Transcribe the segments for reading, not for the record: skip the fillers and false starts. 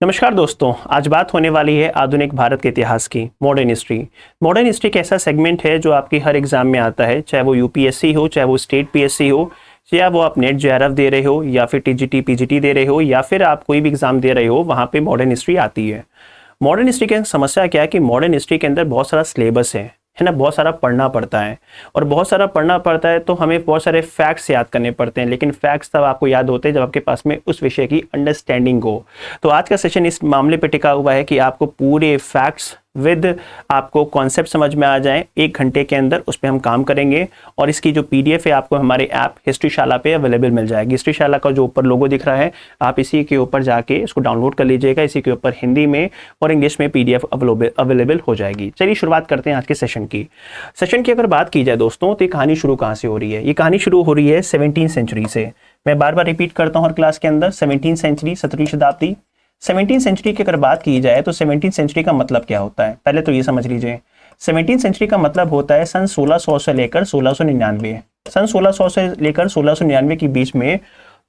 नमस्कार दोस्तों, आज बात होने वाली है आधुनिक भारत के इतिहास की। Modern history. मॉडर्न हिस्ट्री एक ऐसा सेगमेंट है जो आपकी हर एग्जाम में आता है, चाहे वो यूपीएससी हो, चाहे वो स्टेट पीएससी हो, या वो आप नेट जेआरएफ दे रहे हो, या फिर टीजीटी पीजीटी दे रहे हो, या फिर आप कोई भी एग्जाम दे रहे हो, वहाँ पे मॉडर्न हिस्ट्री आती है। मॉडर्न हिस्ट्री की समस्या क्या है कि मॉडर्न हिस्ट्री के अंदर बहुत सारा सिलेबस है ना, बहुत सारा पढ़ना पड़ता है। और बहुत सारा पढ़ना पड़ता है तो हमें बहुत सारे फैक्ट्स याद करने पड़ते हैं, लेकिन फैक्ट्स तब आपको याद होते हैं जब आपके पास में उस विषय की अंडरस्टैंडिंग हो। तो आज का सेशन इस मामले पे टिका हुआ है कि आपको पूरे फैक्ट्स विद आपको कॉन्सेप्ट समझ में आ जाए। 1 घंटे के अंदर उस पर हम काम करेंगे और इसकी जो पीडीएफ है आपको हमारे ऐप हिस्ट्रीशाला पे अवेलेबल मिल जाएगी। हिस्ट्रीशाला का जो ऊपर लोगो दिख रहा है, आप इसी के ऊपर जाके इसको डाउनलोड कर लीजिएगा। इसी के ऊपर हिंदी में और इंग्लिश में पीडीएफ अवेलेबल हो जाएगी। चलिए शुरुआत करते हैं आज के सेशन की। अगर बात की जाए दोस्तों, तो ये कहानी शुरू कहाँ से हो रही है? ये कहानी शुरू हो रही है 17वीं सेंचुरी से। मैं बार बार रिपीट करता हूँ हर क्लास के अंदर, 17वीं सेंचुरी, 17वीं शताब्दी। 17वीं सेंचुरी की अगर बात की जाए तो 17वीं सेंचुरी का मतलब क्या होता है, पहले तो ये समझ लीजिए। 17वीं सेंचुरी का मतलब होता है सन 1600 से लेकर 1699। सन 1600 से लेकर 1699 के बीच में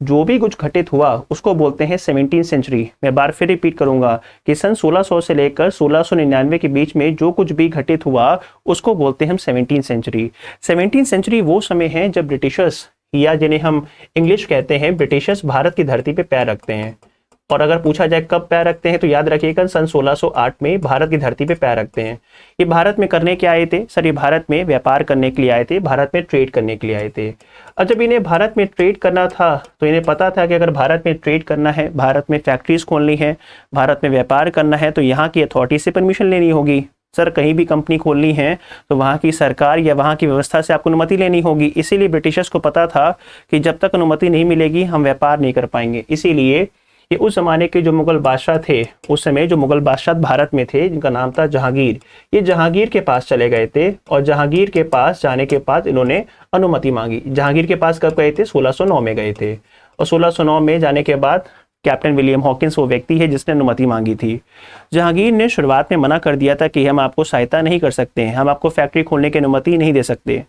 जो भी कुछ घटित हुआ उसको बोलते हैं 17वीं सेंचुरी। मैं बार फिर रिपीट करूंगा कि सन 1600 से लेकर 1699 के बीच में जो कुछ भी घटित हुआ उसको बोलते हैं हम 17वीं सेंचुरी। 17वीं सेंचुरी वो समय है जब ब्रिटिशर्स, या जिन्हें हम इंग्लिश कहते हैं, ब्रिटिशर्स भारत की धरती पे पैर रखते हैं। और अगर पूछा जाए कब पैर रखते हैं तो याद रखिएगा सन 1608 में भारत की धरती पे पैर रखते हैं। ये भारत में करने के आए थे सर, ये भारत में व्यापार करने के लिए आए थे, भारत में ट्रेड करने के लिए आए थे। और जब इन्हें भारत में ट्रेड करना था तो इन्हें पता था कि अगर भारत में ट्रेड करना है, भारत में फैक्ट्रीज खोलनी है, भारत में व्यापार करना है, तो यहाँ की अथॉरिटी से परमिशन लेनी होगी। सर कहीं भी कंपनी खोलनी है तो वहाँ की सरकार या वहाँ की व्यवस्था से आपको अनुमति लेनी होगी। इसीलिए ब्रिटिशर्स को पता था कि जब तक अनुमति नहीं मिलेगी हम व्यापार नहीं कर पाएंगे। इसीलिए ये उस जमाने के जो मुगल बादशाह थे, उस समय जो मुगल बादशाह भारत में थे जिनका नाम था जहांगीर, ये जहांगीर के पास चले गए थे। और जहांगीर के पास जाने के बाद इन्होंने अनुमति मांगी। जहांगीर के पास कब गए थे? 1609 में गए थे। और 1609 में जाने के बाद कैप्टन विलियम हॉकिंस वो व्यक्ति है जिसने अनुमति मांगी थी। जहांगीर ने शुरुआत में मना कर दिया था कि हम आपको सहायता नहीं कर सकते हैं, हम आपको फैक्ट्री खोलने की अनुमति नहीं दे सकते।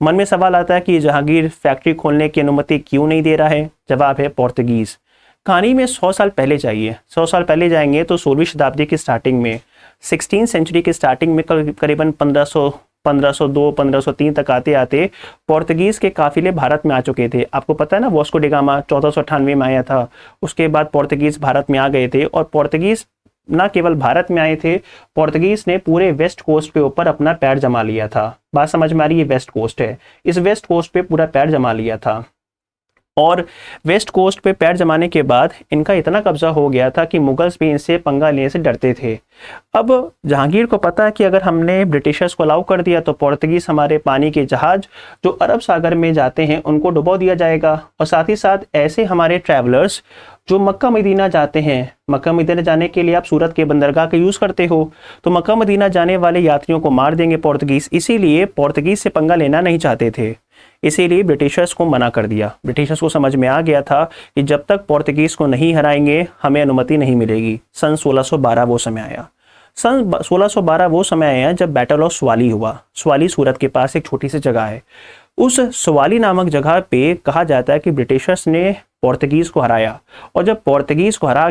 मन में सवाल आता है कि जहांगीर फैक्ट्री खोलने की अनुमति क्यों नहीं दे रहा है? जवाब है पोर्तुगीज। कहानी में 100 साल पहले चाहिए, 100 साल पहले जाएंगे तो 16वीं शताब्दी की स्टार्टिंग में, 16वीं सेंचुरी की स्टार्टिंग में करीबन 1502 1503 तक आते आते पोर्तुगीज के काफिले भारत में आ चुके थे। आपको पता है ना, वास्को डी गामा 1498 में आया था। उसके बाद पोर्तुगीज भारत में आ गए थे और पोर्तुगीज ना केवल भारत में आए थे, पोर्तुगीज ने पूरे वेस्ट कोस्ट पे ऊपर अपना पैर जमा लिया था। बात समझ में आ रही है? वेस्ट कोस्ट है, इस वेस्ट कोस्ट पे पूरा पैर जमा लिया था। और वेस्ट कोस्ट पे पैर जमाने के बाद इनका इतना कब्जा हो गया था कि मुगल्स भी इनसे पंगा लेने से डरते थे। अब जहांगीर को पता है कि अगर हमने ब्रिटिशर्स को अलाउ कर दिया तो पोर्तुगीज हमारे पानी के जहाज जो अरब सागर में जाते हैं उनको डुबो दिया जाएगा। और साथ ही साथ ऐसे हमारे ट्रैवलर्स जो मक्का मदीना जाते हैं, मक्का मदीना जाने के लिए आप सूरत के बंदरगाह का यूज़ करते हो, तो मक्का मदीना जाने वाले यात्रियों को मार देंगे पोर्तुगीज। इसीलिए पोर्तुगीज से पंगा लेना नहीं चाहते थे, इसीलिए ब्रिटिशर्स को मना कर दिया। ब्रिटिशर्स को समझ में आ गया था कि जब तक पोर्तुगीज को नहीं हराएंगे हमें अनुमति नहीं मिलेगी। सन 1612 वो समय आया। सन 1612 वो समय आया जब बैटल ऑफ स्वाली हुआ। स्वाली सूरत के पास एक छोटी सी जगह है। उस स्वाली नामक जगह पे कहा जाता है कि ब्रिटिशर्स ने पोर्तुगीज को हराया। और जब पोर्तुगीज को हरा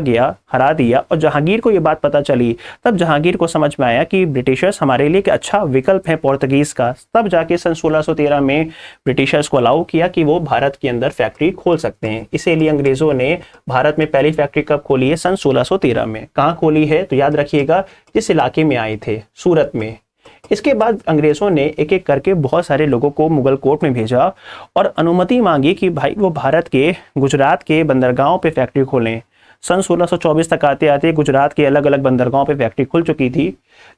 दिया और जहांगीर को ये बात पता चली, तब जहांगीर को समझ में आया कि ब्रिटिशर्स हमारे लिए एक अच्छा विकल्प है पोर्तुगीज का। तब जाके सन 1613 में ब्रिटिशर्स को अलाउ किया कि वो भारत के अंदर फैक्ट्री खोल सकते हैं। इसीलिए अंग्रेजों ने भारत में पहली फैक्ट्री कब खोली है? सन 1613 में। कहाँ खोली है? तो याद रखिएगा जिस इलाके में आए थे, सूरत में। इसके बाद अंग्रेजों ने एक एक करके बहुत सारे लोगों को मुगल कोर्ट में भेजा और अनुमति मांगी कि भाई वो भारत के गुजरात के बंदरगाहों पे फैक्ट्री खोलें। सन 1624 तक आते आते गुजरात के अलग अलग बंदरगाहों पे फैक्ट्री खुल चुकी थी,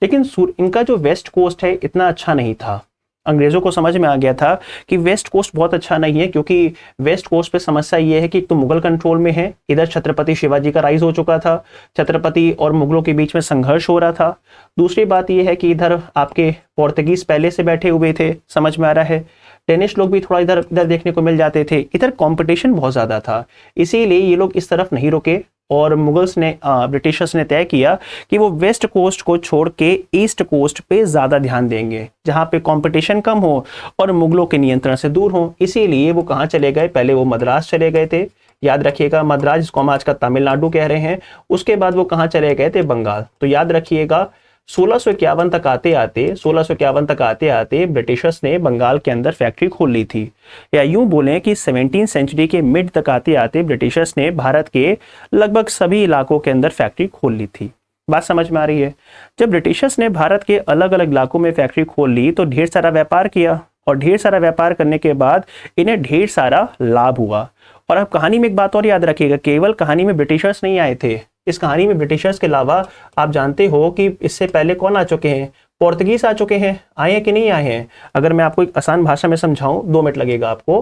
लेकिन इनका जो वेस्ट कोस्ट है इतना अच्छा नहीं था। अंग्रेजों को समझ में आ गया था कि वेस्ट कोस्ट बहुत अच्छा नहीं है, क्योंकि वेस्ट कोस्ट पे समस्या ये है कि तो मुगल कंट्रोल में है, इधर छत्रपति शिवाजी का राइज हो चुका था, छत्रपति और मुगलों के बीच में संघर्ष हो रहा था। दूसरी बात ये है कि इधर आपके पोर्तुगीज पहले से बैठे हुए थे, समझ में आ रहा है, डेनिश लोग भी थोड़ा इधर इधर देखने को मिल जाते थे, इधर कंपटीशन बहुत ज़्यादा था। इसीलिए ये लोग इस तरफ नहीं रुके और मुगल्स ने ब्रिटिशर्स ने तय किया कि वो वेस्ट कोस्ट को छोड़ के ईस्ट कोस्ट पे ज़्यादा ध्यान देंगे, जहाँ पे कंपटीशन कम हो और मुगलों के नियंत्रण से दूर हो। इसीलिए वो कहाँ चले गए? पहले वो मद्रास चले गए थे, याद रखिएगा, मद्रास जिसको हम आज का तमिलनाडु कह रहे हैं। उसके बाद वो कहाँ चले गए थे, बंगाल। तो याद रखिएगा 1651 तक आते आते ब्रिटिशर्स ने बंगाल के अंदर फैक्ट्री खोल ली थी। या यूं बोलें कि 17वीं सेंचुरी के मिड तक आते आते ब्रिटिशर्स ने भारत के लगभग सभी इलाकों के अंदर फैक्ट्री खोल ली थी। बात समझ में आ रही है? जब ब्रिटिशर्स ने भारत के अलग अलग इलाकों में फैक्ट्री खोल ली तो ढेर सारा व्यापार किया, और ढेर सारा व्यापार करने के बाद इन्हें ढेर सारा लाभ हुआ। और अब कहानी में एक बात और याद रखिएगा, केवल कहानी में ब्रिटिशर्स नहीं आए थे। इस कहानी में ब्रिटिशर्स के अलावा आप जानते हो कि इससे पहले कौन आ चुके हैं, पोर्तुगीज आ चुके हैं। आए हैं कि नहीं आए हैं? अगर मैं आपको एक आसान भाषा में समझाऊं, 2 मिनट लगेगा आपको,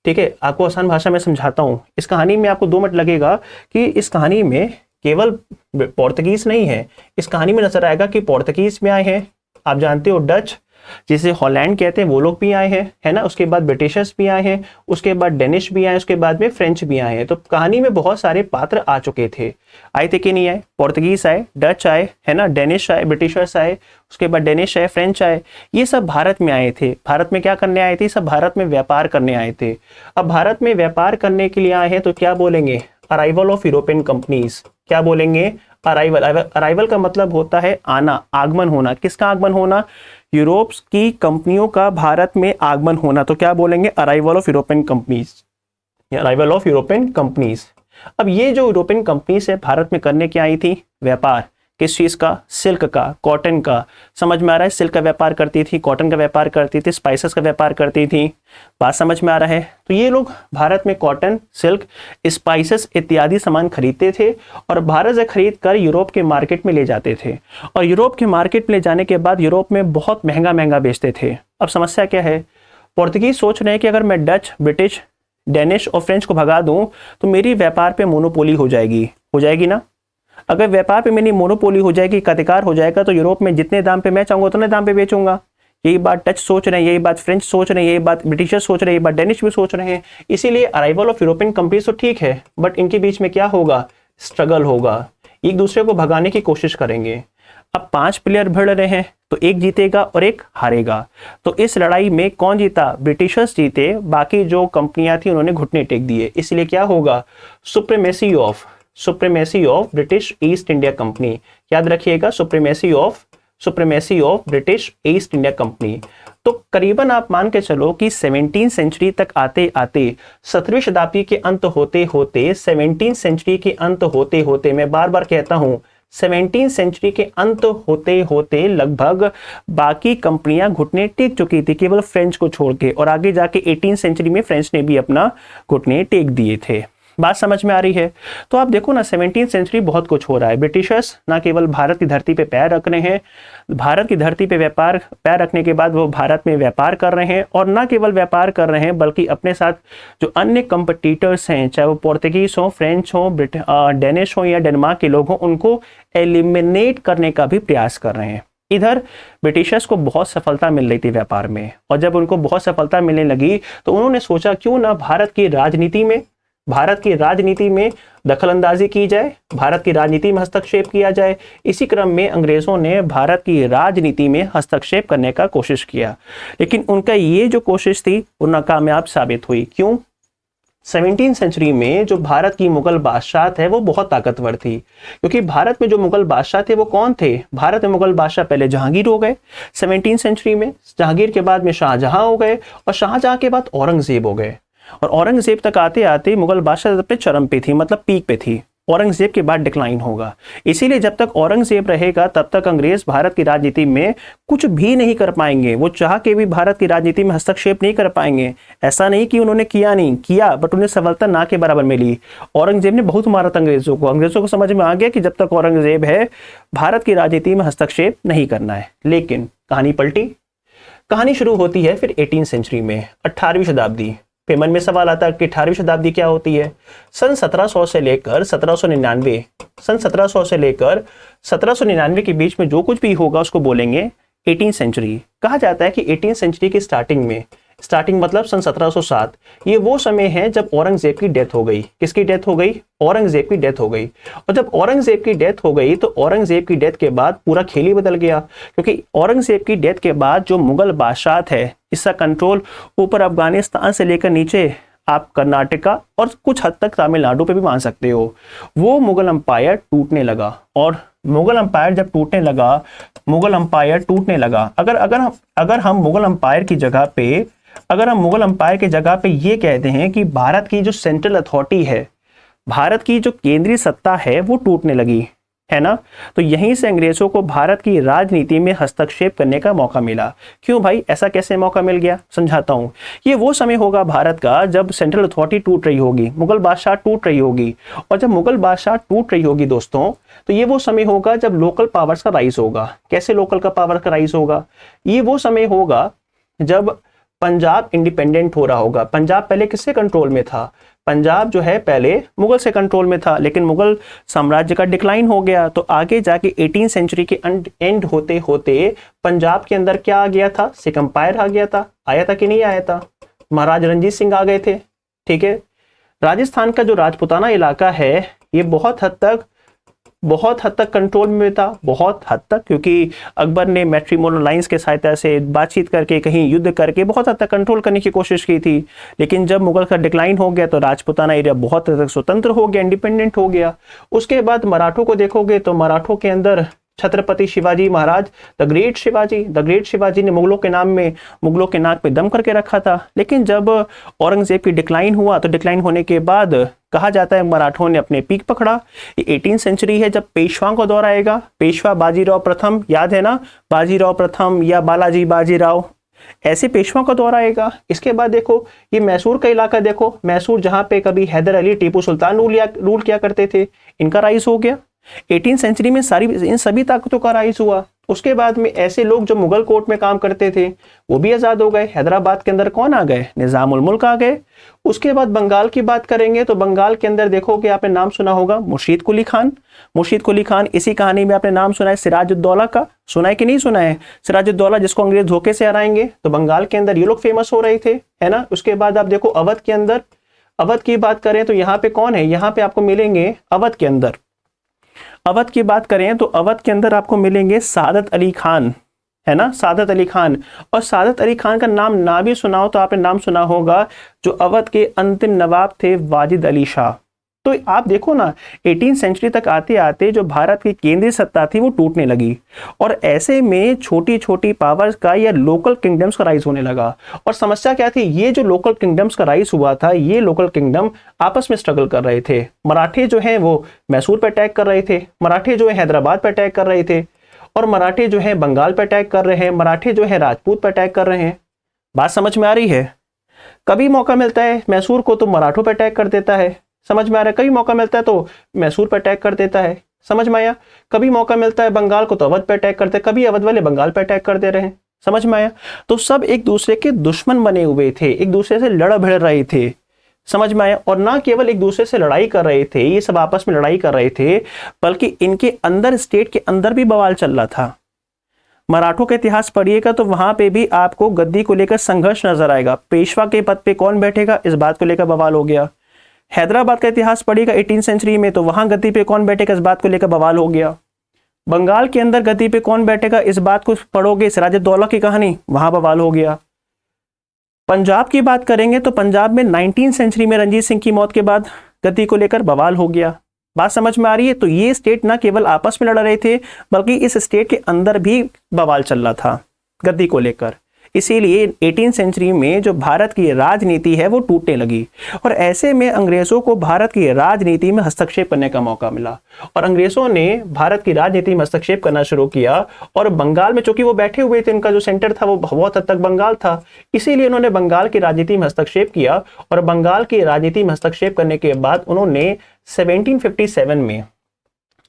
ठीक है? आपको आसान भाषा में समझाता हूं। इस कहानी में आपको 2 मिनट लगेगा कि इस कहानी में केवल पोर्तुगीज नहीं है, इस कहानी में नजर आएगा कि पोर्तुगीज में आए हैं, आप जानते हो डच जिसे हॉलैंड कहते हैं, वो लोग भी आए हैं, है ना। उसके बाद ब्रिटिशर्स भी आए हैं, उसके बाद डेनिश भी आए, उसके बाद में फ्रेंच भी आए हैं। तो कहानी में बहुत सारे पात्र आ चुके थे। आए थे कि नहीं आए? पोर्तुगीज आए, डच आए, है ना, डेनिश आए, ब्रिटिशर्स आए, उसके बाद डेनिश आए, फ्रेंच आए। ये सब भारत में आए थे। भारत में क्या करने आए थे? सब भारत में व्यापार करने आए थे। अब भारत में व्यापार करने के लिए आए हैं तो क्या बोलेंगे? Arrival of European companies. क्या बोलेंगे? अराइवल। अराइवल का मतलब होता है आना, आगमन होना। किसका आगमन होना? यूरोप की कंपनियों का भारत में आगमन होना। तो क्या बोलेंगे? Arrival of European companies, arrival of European companies. अब ये जो यूरोपियन कंपनीज है भारत में करने क्या आई थी? व्यापार। किस चीज का? सिल्क का, कॉटन का। समझ में आ रहा है? सिल्क का व्यापार करती थी, कॉटन का व्यापार करती थी, स्पाइसेस का व्यापार करती थी। बात समझ में आ रहा है? तो ये लोग भारत में कॉटन, सिल्क, स्पाइसेस इत्यादि सामान खरीदते थे और भारत से खरीद कर यूरोप के मार्केट में ले जाते थे। और यूरोप के मार्केट में ले जाने के बाद यूरोप में बहुत महंगा महंगा बेचते थे। अब समस्या क्या है? पोर्तुगीज सोच रहे हैं कि अगर मैं डच, ब्रिटिश, डेनिश और फ्रेंच को भगा दूं तो मेरी व्यापार पे मोनोपोली हो जाएगी ना। अगर व्यापार पे मेरी मोनोपोली हो जाएगी, अधिकार हो जाएगा, तो यूरोप में जितने दाम पे मैं चाहूंगा उतने दाम पे बेचूंगा। यही बात डच सोच रहे हैं, यही बात फ्रेंच सोच रहे हैं, यही बात ब्रिटिशर्स सोच रहे हैं, यही बात डेनिश भी सोच रहे हैं। इसीलिए अराइवल ऑफ यूरोपियन कंपनीज तो ठीक है, बट इनके बीच में क्या होगा? स्ट्रगल होगा, एक दूसरे को भगाने की कोशिश करेंगे। अब 5 प्लेयर भिड़ रहे हैं तो एक जीतेगा और एक हारेगा। तो इस लड़ाई में कौन जीता? ब्रिटिशर्स जीते, बाकी जो कंपनियां थी उन्होंने घुटने टेक दिए। इसलिए क्या होगा? Supremacy of British east India company. याद रखिएगा, supremacy of British east India company. तो करीबन आप मान के चलो कि 17वीं सेंचुरी तक आते आते 17वीं शताब्दी के अंत होते होते 17वीं सेंचुरी के अंत होते होते, मैं बार बार कहता हूं 17वीं सेंचुरी के अंत होते होते लगभग बाकी कंपनियां घुटने टेक चुकी थी, केवल फ्रेंच को छोड़ के। और आगे जाके 18वीं सेंचुरी में फ्रेंच ने भी अपना घुटने टेक दिए थे। बात समझ में आ रही है? तो आप देखो ना, 17वीं सेंचुरी बहुत कुछ हो रहा है। ब्रिटिशर्स ना केवल भारत की धरती पे पैर रख रहे हैं, भारत की धरती पे पैर रखने के बाद वो भारत में व्यापार कर रहे हैं, और ना केवल व्यापार कर रहे हैं बल्कि अपने साथ जो अन्य कंपटीटर्स हैं, चाहे वो पोर्तुगीज हो, फ्रेंच हो, डेनिश हो या डेनमार्क के लोग हों, उनको एलिमिनेट करने का भी प्रयास कर रहे हैं। इधर ब्रिटिशर्स को बहुत सफलता मिल रही थी व्यापार में, और जब उनको बहुत सफलता मिलने लगी तो उन्होंने सोचा क्यों ना भारत की राजनीति में दखलंदाजी की जाए, भारत की राजनीति में हस्तक्षेप किया जाए। इसी क्रम में अंग्रेजों ने भारत की राजनीति में हस्तक्षेप करने का कोशिश किया, लेकिन उनका ये जो कोशिश थी वो नाकामयाब साबित हुई। क्यों? 17वीं सेंचुरी में जो भारत की मुगल बादशाह है वो बहुत ताकतवर थी, क्योंकि भारत में जो मुगल बादशाह थे वो कौन थे? भारत में मुगल बादशाह पहले जहांगीर हो गए 17वीं सेंचुरी में, जहांगीर के बाद में शाहजहां हो गए, और शाहजहां के बाद औरंगजेब हो गए। और औरंगजेब तक आते आते मुगल बादशाह अपने चरम पे थी, मतलब पीक पे थी। औरंगजेब के बाद डिक्लाइन होगा। इसीलिए जब तक औरंगजेब रहेगा तब तक अंग्रेज भारत की राजनीति में कुछ भी नहीं कर पाएंगे। वो चाह के भी भारत की राजनीति में हस्तक्षेप नहीं कर पाएंगे। ऐसा नहीं कि उन्होंने नहीं किया, बट उन्हें सफलता ना के बराबर मिली। औरंगजेब ने बहुत मारा था अंग्रेजों को समझ में आ गया कि जब तक औरंगजेब है भारत की राजनीति में हस्तक्षेप नहीं करना है। लेकिन कहानी पलटी। कहानी शुरू होती है फिर 18वीं सेंचुरी में, 18वीं शताब्दी। फिर मन में सवाल आता है कि 18वीं शताब्दी क्या होती है? सन 1700 से लेकर 1799 के बीच में जो कुछ भी होगा उसको बोलेंगे 18वीं सेंचुरी। कहा जाता है कि 18वीं सेंचुरी की स्टार्टिंग मतलब सन 1707, ये वो समय है जब औरंगजेब की डेथ हो गई। किसकी डेथ हो गई? औरंगजेब की डेथ हो गई। और जब औरंगजेब की डेथ हो गई तो औरंगजेब की डेथ के बाद पूरा खेल ही बदल गया, क्योंकि औरंगजेब की डेथ के बाद जो मुगल बादशाह है इसका कंट्रोल ऊपर अफगानिस्तान से लेकर नीचे आप कर्नाटका और कुछ हद तक तमिलनाडु पे भी मान सकते हो, वो मुगल अंपायर टूटने लगा। और मुगल अंपायर जब टूटने लगा, मुगल अंपायर टूटने लगा, अगर हम मुगल अंपायर की जगह पे, अगर हम मुगल अंपायर की जगह पे ये कहते हैं कि भारत की जो सेंट्रल अथॉरिटी है, भारत की जो केंद्रीय सत्ता है वो टूटने लगी, है ना। तो यहीं से अंग्रेजों को भारत की राजनीति में हस्तक्षेप करने का मौका मिला। क्यों भाई, ऐसा कैसे मौका मिल गया, समझाता हूं। ये वो समय होगा भारत का जब सेंट्रल अथॉरिटी टूट रही होगी, मुगल बादशाह टूट रही होगी, और जब मुगल बादशाह टूट रही होगी दोस्तों, तो ये वो समय होगा जब लोकल पावर्स का राइज होगा। कैसे लोकल का पावर का राइज होगा? ये वो समय होगा जब पंजाब इंडिपेंडेंट हो रहा होगा। पंजाब पहले किससे कंट्रोल में था? पंजाब जो है पहले मुगल से कंट्रोल में था, लेकिन मुगल साम्राज्य का डिक्लाइन हो गया, तो आगे जाके 18वीं सेंचुरी के एंड होते होते पंजाब के अंदर क्या आ गया था? सिख अंपायर आ गया था। आया था कि नहीं आया था? महाराज रणजीत सिंह आ गए थे, ठीक है। राजस्थान का जो राजपुताना इलाका है ये बहुत हद तक कंट्रोल में था, बहुत हद तक, क्योंकि अकबर ने मैट्रिमोनियल लाइंस के सहायता से बातचीत करके, कहीं युद्ध करके बहुत हद तक कंट्रोल करने की कोशिश की थी। लेकिन जब मुगल का डिक्लाइन हो गया तो राजपुताना एरिया बहुत हद तक स्वतंत्र हो गया, इंडिपेंडेंट हो गया। उसके बाद मराठों को देखोगे तो मराठों के अंदर छत्रपति शिवाजी महाराज, द ग्रेट शिवाजी ने मुगलों के नाक पे दम करके रखा था। लेकिन जब औरंगजेब की डिक्लाइन हुआ तो डिक्लाइन होने के बाद कहा जाता है मराठों ने अपने पीक पकड़ा। ये 18वीं सेंचुरी है जब पेशवाओं का दौर आएगा। पेशवा बाजीराव प्रथम, याद है ना, बाजीराव प्रथम या बालाजी बाजीराव, ऐसे पेशवाओं का दौर आएगा। इसके बाद देखो ये मैसूर का इलाका, देखो मैसूर जहां पे कभी हैदर अली टीपू सुल्तान रूल किया करते थे, इनका राइज हो गया। 18वीं सेंचुरी में इन सभी ताकतों का राइज हुआ। उसके बाद में ऐसे लोग जो मुगल कोर्ट में काम करते थे वो भी आजाद हो गए। हैदराबाद के अंदर कौन आ गए? निजामुल मुल्क आ गए। उसके बाद बंगाल की बात करेंगे तो बंगाल के अंदर देखोगे, आपने नाम सुना होगा मुर्शीद कुली खान। इसी कहानी में आपने नाम सुना है सिराजुद्दौला का, सुना है कि नहीं सुना है? सिराजुद्दौला जिसको अंग्रेज धोखे से हराएंगे, तो बंगाल के अंदर ये लोग फेमस हो रहे थे, है ना। उसके बाद आप देखो अवध के अंदर, अवध की बात करें तो यहाँ पे कौन है? यहाँ पे आपको मिलेंगे अवध के अंदर, अवध की बात करें तो अवध के अंदर आपको मिलेंगे सादत अली खान, है ना, सादत अली खान। और सादत अली खान का नाम ना भी सुना हो तो आपने नाम सुना होगा जो अवध के अंतिम नवाब थे, वाजिद अली शाह। तो आप देखो ना, 18वीं सेंचुरी तक आते आते जो भारत की केंद्रीय सत्ता थी वो टूटने लगी, और ऐसे में छोटी छोटी पावर्स का या लोकल किंगडम्स का राइज होने लगा। और समस्या क्या थी? ये जो लोकल किंगडम्स का राइज हुआ था, ये लोकल किंगडम आपस में स्ट्रगल कर रहे थे। मराठे जो हैं वो मैसूर पे अटैक कर रहे थे, मराठे जो है हैदराबाद पे अटैक कर रहे थे, और मराठे जो है बंगाल पे अटैक कर रहे हैं, मराठे जो है राजपूत पे अटैक कर रहे हैं। बात समझ में आ रही है? कभी मौका मिलता है मैसूर को तो मराठों पे अटैक कर देता है, समझ में आ रहा है? कभी मौका मिलता है तो मैसूर पे अटैक कर देता है, समझ में आया? कभी मौका मिलता है बंगाल को तो अवध पे अटैक करते हैं, कभी अवध वाले बंगाल पे अटैक कर दे रहे हैं, समझ में आया? तो सब एक दूसरे के दुश्मन बने हुए थे, एक दूसरे से लड़ भिड़ रहे थे, समझ में आया? और ना केवल एक दूसरे से लड़ाई कर रहे थे, ये सब आपस में लड़ाई कर रहे थे, बल्कि इनके अंदर, स्टेट के अंदर भी बवाल चल रहा था। मराठों का इतिहास पढ़िएगा तो वहां पे भी आपको गद्दी को लेकर संघर्ष नजर आएगा। पेशवा के पद पे कौन बैठेगा, इस बात को लेकर बवाल हो गया। हैदराबाद का इतिहास पढ़िएगा 18वीं सेंचुरी में, तो वहां गद्दी पे कौन बैठेगा, इस बात को लेकर बवाल हो गया। बंगाल के अंदर गद्दी पे कौन बैठेगा, इस बात को पढ़ोगे, सिराजुद्दौला की कहानी, वहां बवाल हो गया। पंजाब की बात करेंगे तो पंजाब में 19वीं सेंचुरी में रणजीत सिंह की मौत के बाद गद्दी को लेकर बवाल हो गया। बात समझ में आ रही है? तो ये स्टेट ना केवल आपस में लड़ रहे थे, बल्कि इस स्टेट के अंदर भी बवाल चल रहा था गद्दी को लेकर। इसीलिए 18वीं सेंचुरी में जो भारत की राजनीति है वो टूटने लगी, और ऐसे में अंग्रेजों को भारत की राजनीति में हस्तक्षेप करने का मौका मिला, और अंग्रेजों ने भारत की राजनीति में हस्तक्षेप करना शुरू किया। और बंगाल में चूंकि वो बैठे हुए थे, उनका जो सेंटर था वो बहुत हद तक बंगाल था, इसीलिए उन्होंने बंगाल की राजनीति में हस्तक्षेप किया। और बंगाल की राजनीति में हस्तक्षेप करने के बाद उन्होंने 1757 में,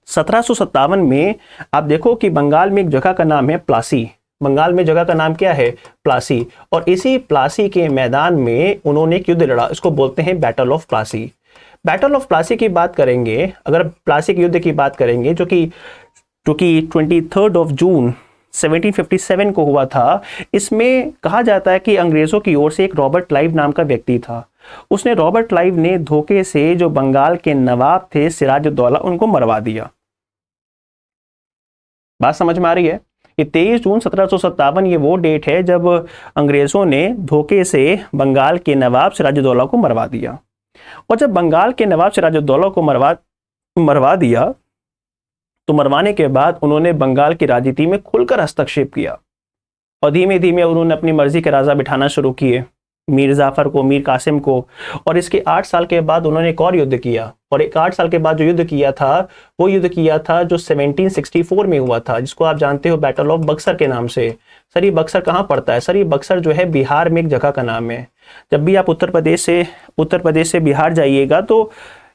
1757 में आप देखो कि बंगाल में एक जगह का नाम है प्लासी, बंगाल में जगह का नाम क्या है? प्लासी। और इसी प्लासी के मैदान में उन्होंने एक युद्ध लड़ा, इसको बोलते हैं battle of Plassey. Battle of Plassey की बात करेंगे, अगर प्लासी के युद्ध की बात करेंगे जो कि 23 जून 1757 को हुआ था, इसमें कहा जाता है कि अंग्रेजों की ओर से एक रॉबर्ट क्लाइव नाम का व्यक्ति था। रॉबर्ट क्लाइव ने धोखे से जो बंगाल के नवाब थे सिराजुद्दौला, उनको मरवा दिया। बात समझ में आ रही है? ये 23 जून 1757 ये वो डेट है जब अंग्रेज़ों ने धोखे से बंगाल के नवाब सिराजुद्दौला को मरवा दिया। और जब बंगाल के नवाब सिराजुद्दौला को मरवा दिया तो मरवाने के बाद उन्होंने बंगाल की राजनीति में खुलकर हस्तक्षेप किया और धीमे धीमे उन्होंने अपनी मर्जी के राजा बिठाना शुरू किए, मीर जाफर को, मीर कासिम को। और इसके 8 साल के बाद उन्होंने एक और युद्ध किया, और एक 8 साल के बाद जो युद्ध किया था वो युद्ध किया था जो 1764 में हुआ था, जिसको आप जानते हो बैटल ऑफ बक्सर के नाम से। सर ये बक्सर कहाँ पड़ता है? सर ये बक्सर जो है बिहार में एक जगह का नाम है। जब भी आप उत्तर प्रदेश से बिहार जाइएगा तो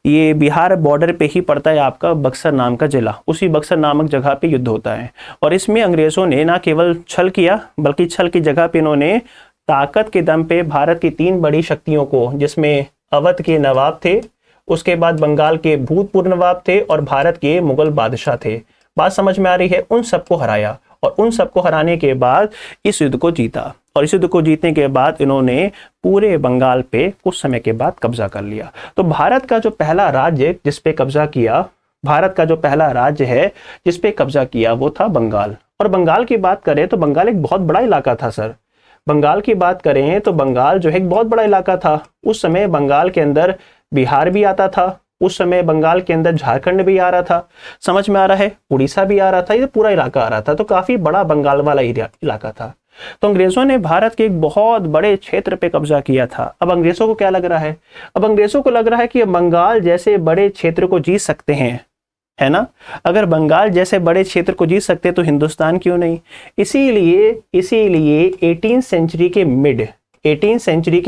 ये बिहार बॉर्डर पे ही पड़ता है आपका बक्सर नाम का जिला। उसी बक्सर नामक जगह पे युद्ध होता है। और इसमें अंग्रेज़ों ने ना केवल छल किया, बल्कि छल की जगह पे इन्होंने ताकत के दम पे भारत की 3 बड़ी शक्तियों को, जिसमें अवध के नवाब थे, उसके बाद बंगाल के भूतपूर्व नवाब थे और भारत के मुगल बादशाह थे, बात समझ में आ रही है, उन सबको हराया। और उन सबको हराने के बाद इस युद्ध को जीता, और इस युद्ध को जीतने के बाद इन्होंने पूरे बंगाल पे कुछ समय के बाद कब्जा कर लिया। तो भारत का जो पहला राज्य जिस पे कब्जा किया, भारत का जो पहला राज्य है जिस पे कब्जा किया वो था बंगाल। और बंगाल की बात करें तो बंगाल एक बहुत बड़ा इलाका था सर। बंगाल की बात करें तो बंगाल जो है एक बहुत बड़ा इलाका था। उस समय बंगाल के अंदर बिहार भी आता था, उस समय बंगाल के अंदर झारखंड भी आ रहा था, समझ में आ रहा है, उड़ीसा भी आ रहा था, ये पूरा इलाका आ रहा था। तो काफी बड़ा बंगाल वाला इलाका था। तो अंग्रेजों ने भारत के एक बहुत बड़े क्षेत्र पे कब्जा किया था। अब अंग्रेजों को क्या लग रहा है? अब अंग्रेजों को लग रहा है कि बंगाल जैसे बड़े क्षेत्र को जीत सकते हैं, है ना। अगर बंगाल जैसे बड़े क्षेत्र को जीत सकते तो हिंदुस्तान क्यों नहीं। इसीलिए 18th सेंचुरी के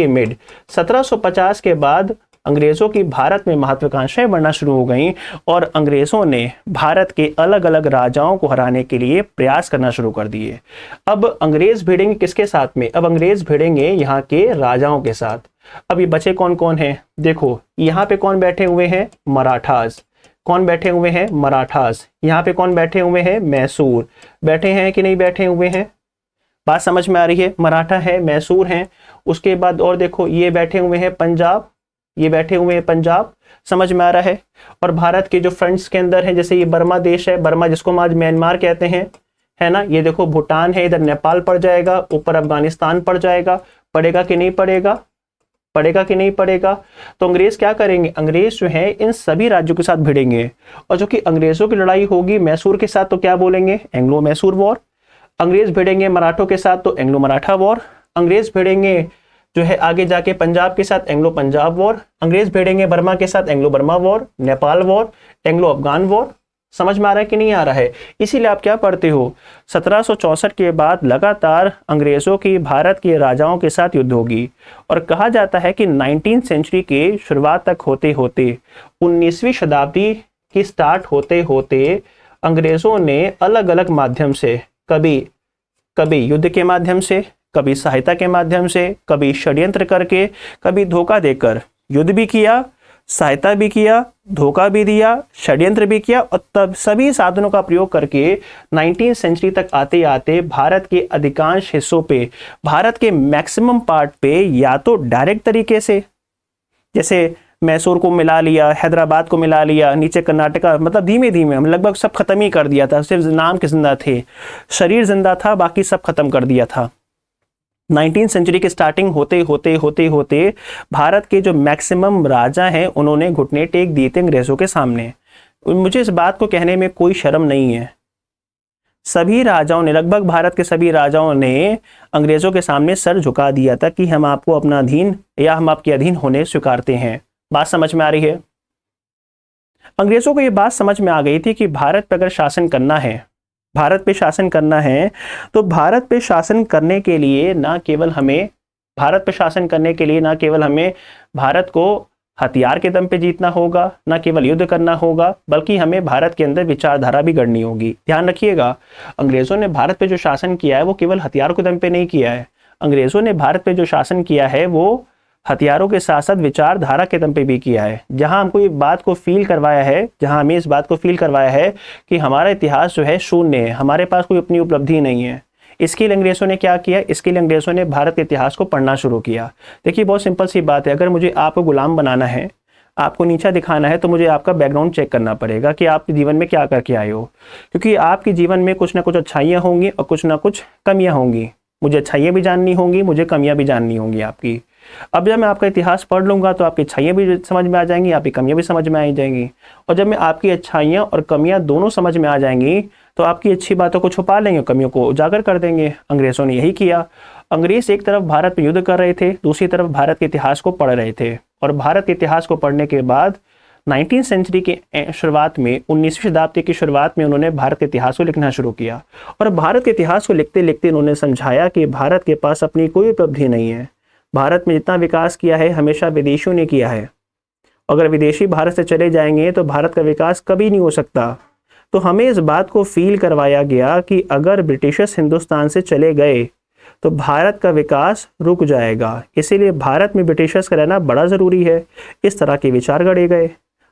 मिड 1750 के बाद अंग्रेजों की भारत में महत्वाकांक्षाएं बढ़ना शुरू हो गईं और अंग्रेजों ने भारत के अलग अलग राजाओं को हराने के लिए प्रयास करना शुरू कर दिए। अब अंग्रेज भिड़ेंगे किसके साथ में? अब अंग्रेज भिड़ेंगे यहाँ के राजाओं के साथ। अब ये बचे कौन कौन हैं? देखो यहाँ पे कौन बैठे हुए हैं? मराठास। कौन बैठे हुए हैं? मराठास। यहाँ पे कौन बैठे हुए हैं? मैसूर। बैठे हैं कि नहीं बैठे हुए हैं? बात समझ में आ रही है? मराठा है, मैसूर हैं। उसके बाद और देखो ये बैठे हुए हैं पंजाब, ये बैठे हुए हैं पंजाब, समझ में आ रहा है। और भारत के जो फ्रंट्स के अंदर है, जैसे ये बर्मा देश है, बर्मा जिसको हम आज म्यांमार कहते हैं, है ना। ये देखो भूटान है, इधर नेपाल पड़ जाएगा, ऊपर अफगानिस्तान पड़ जाएगा। पड़ेगा कि नहीं पड़ेगा? पड़ेगा कि नहीं पड़ेगा? तो अंग्रेज क्या करेंगे? अंग्रेज जो है इन सभी राज्यों के साथ भिड़ेंगे। और जो कि अंग्रेजों की लड़ाई होगी मैसूर के साथ तो क्या बोलेंगे? Anglo Mysore war. अंग्रेज भिड़ेंगे मराठों के साथ तो एंग्लो मराठा वॉर। अंग्रेज भिड़ेंगे जो है आगे जाके पंजाब के साथ एंग्लो पंजाब वॉर। अंग्रेज भिड़ेंगे बर्मा के साथ Anglo Burma war, Nepal war, Anglo Afghan war. समझ में आ रहा है कि नहीं आ रहा है? इसीलिए आप क्या पढ़ते हो, 1764 के बाद लगातार अंग्रेजों की भारत के राजाओं के साथ युद्ध होगी। और कहा जाता है कि 19th सेंचुरी के शुरुआत तक होते होते 19वीं शताब्दी की स्टार्ट होते होते अंग्रेजों ने अलग अलग माध्यम से, कभी युद्ध के माध्यम से, कभी सहायता के माध्यम से, कभी षड्यंत्र करके, कभी धोखा देकर युद्ध भी किया, सहायता भी किया, धोखा भी दिया, षड्यंत्र भी किया। और तब सभी साधनों का प्रयोग करके 19th सेंचुरी तक आते आते भारत के अधिकांश हिस्सों पे, भारत के मैक्सिमम पार्ट पे या तो डायरेक्ट तरीके से, जैसे मैसूर को मिला लिया, हैदराबाद को मिला लिया, नीचे कर्नाटका, मतलब धीमे धीमे हम लगभग सब खत्म ही कर दिया था। सिर्फ नाम के जिंदा थे, शरीर जिंदा था, बाकी सब खत्म कर दिया था। 19th सेंचुरी की स्टार्टिंग होते होते भारत के जो मैक्सिमम राजा हैं उन्होंने घुटने टेक दिए थे अंग्रेजों के सामने। मुझे इस बात को कहने में कोई शर्म नहीं है। सभी राजाओं ने, लगभग भारत के सभी राजाओं ने अंग्रेजों के सामने सर झुका दिया था कि हम आपको अपना अधीन या हम आपके अधीन होने स्वीकारते हैं। बात समझ में आ रही है? अंग्रेजों को यह बात समझ में आ गई थी कि भारत पर अगर शासन करना है, भारत पे शासन करना है, तो भारत पे शासन करने के लिए ना केवल हमें भारत को हथियार के दम पे जीतना होगा, ना केवल युद्ध करना होगा, बल्कि हमें भारत के अंदर विचारधारा भी गढ़नी होगी। ध्यान रखिएगा, अंग्रेजों ने भारत पे जो शासन किया है वो केवल हथियार के दम पे नहीं किया है। अंग्रेजों ने भारत पे जो शासन किया है वो हथियारों के साथ साथ विचारधारा के दम पे भी किया है। जहां हमको ये बात को फील करवाया है, जहां हमें इस बात को फील करवाया है कि हमारा इतिहास जो है शून्य है, हमारे पास कोई अपनी उपलब्धि नहीं है। इसके लिए अंग्रेजों ने क्या किया? इसके लिए अंग्रेजों ने भारत के इतिहास को पढ़ना शुरू किया। देखिए बहुत सिंपल सी बात है, अगर मुझे आपको गुलाम बनाना है, आपको नीचा दिखाना है तो मुझे आपका बैकग्राउंड चेक करना पड़ेगा कि आप जीवन में क्या करके आए हो, क्योंकि आपके जीवन में कुछ ना कुछ अच्छाइयाँ होंगी और कुछ ना कुछ कमियाँ होंगी। मुझे अच्छाइयाँ भी जाननी होंगी, मुझे कमियाँ भी जाननी होंगी आपकी। अब जब मैं आपका इतिहास पढ़ लूँगा तो आपकी अच्छाइयाँ भी समझ में आ जाएंगी, आपकी कमियाँ भी समझ में आ जाएंगी। और जब मैं आपकी अच्छाइयाँ और कमियाँ दोनों समझ में आ जाएंगी तो आपकी अच्छी बातों को छुपा लेंगे, कमियों को उजागर कर देंगे। अंग्रेज़ों ने यही किया। अंग्रेज़ एक तरफ भारत में युद्ध कर रहे थे, दूसरी तरफ भारत के इतिहास को पढ़ रहे थे। और भारत के इतिहास को पढ़ने के बाद 19वीं सेंचुरी के शुरुआत में, 19वीं शताब्दी की शुरुआत में उन्होंने भारत के इतिहास को लिखना शुरू किया। और भारत के इतिहास को लिखते लिखते उन्होंने समझाया कि भारत के पास अपनी कोई उपलब्धि नहीं है। भारत में जितना विकास किया है हमेशा विदेशियों ने किया है। अगर विदेशी भारत से चले जाएंगे तो भारत का विकास कभी नहीं हो सकता। तो हमें इस बात को फील करवाया गया कि अगर ब्रिटिशर्स हिंदुस्तान से चले गए तो भारत का विकास रुक जाएगा, इसीलिए भारत में ब्रिटिशर्स का रहना बड़ा ज़रूरी है। इस तरह के विचार गढ़े गए।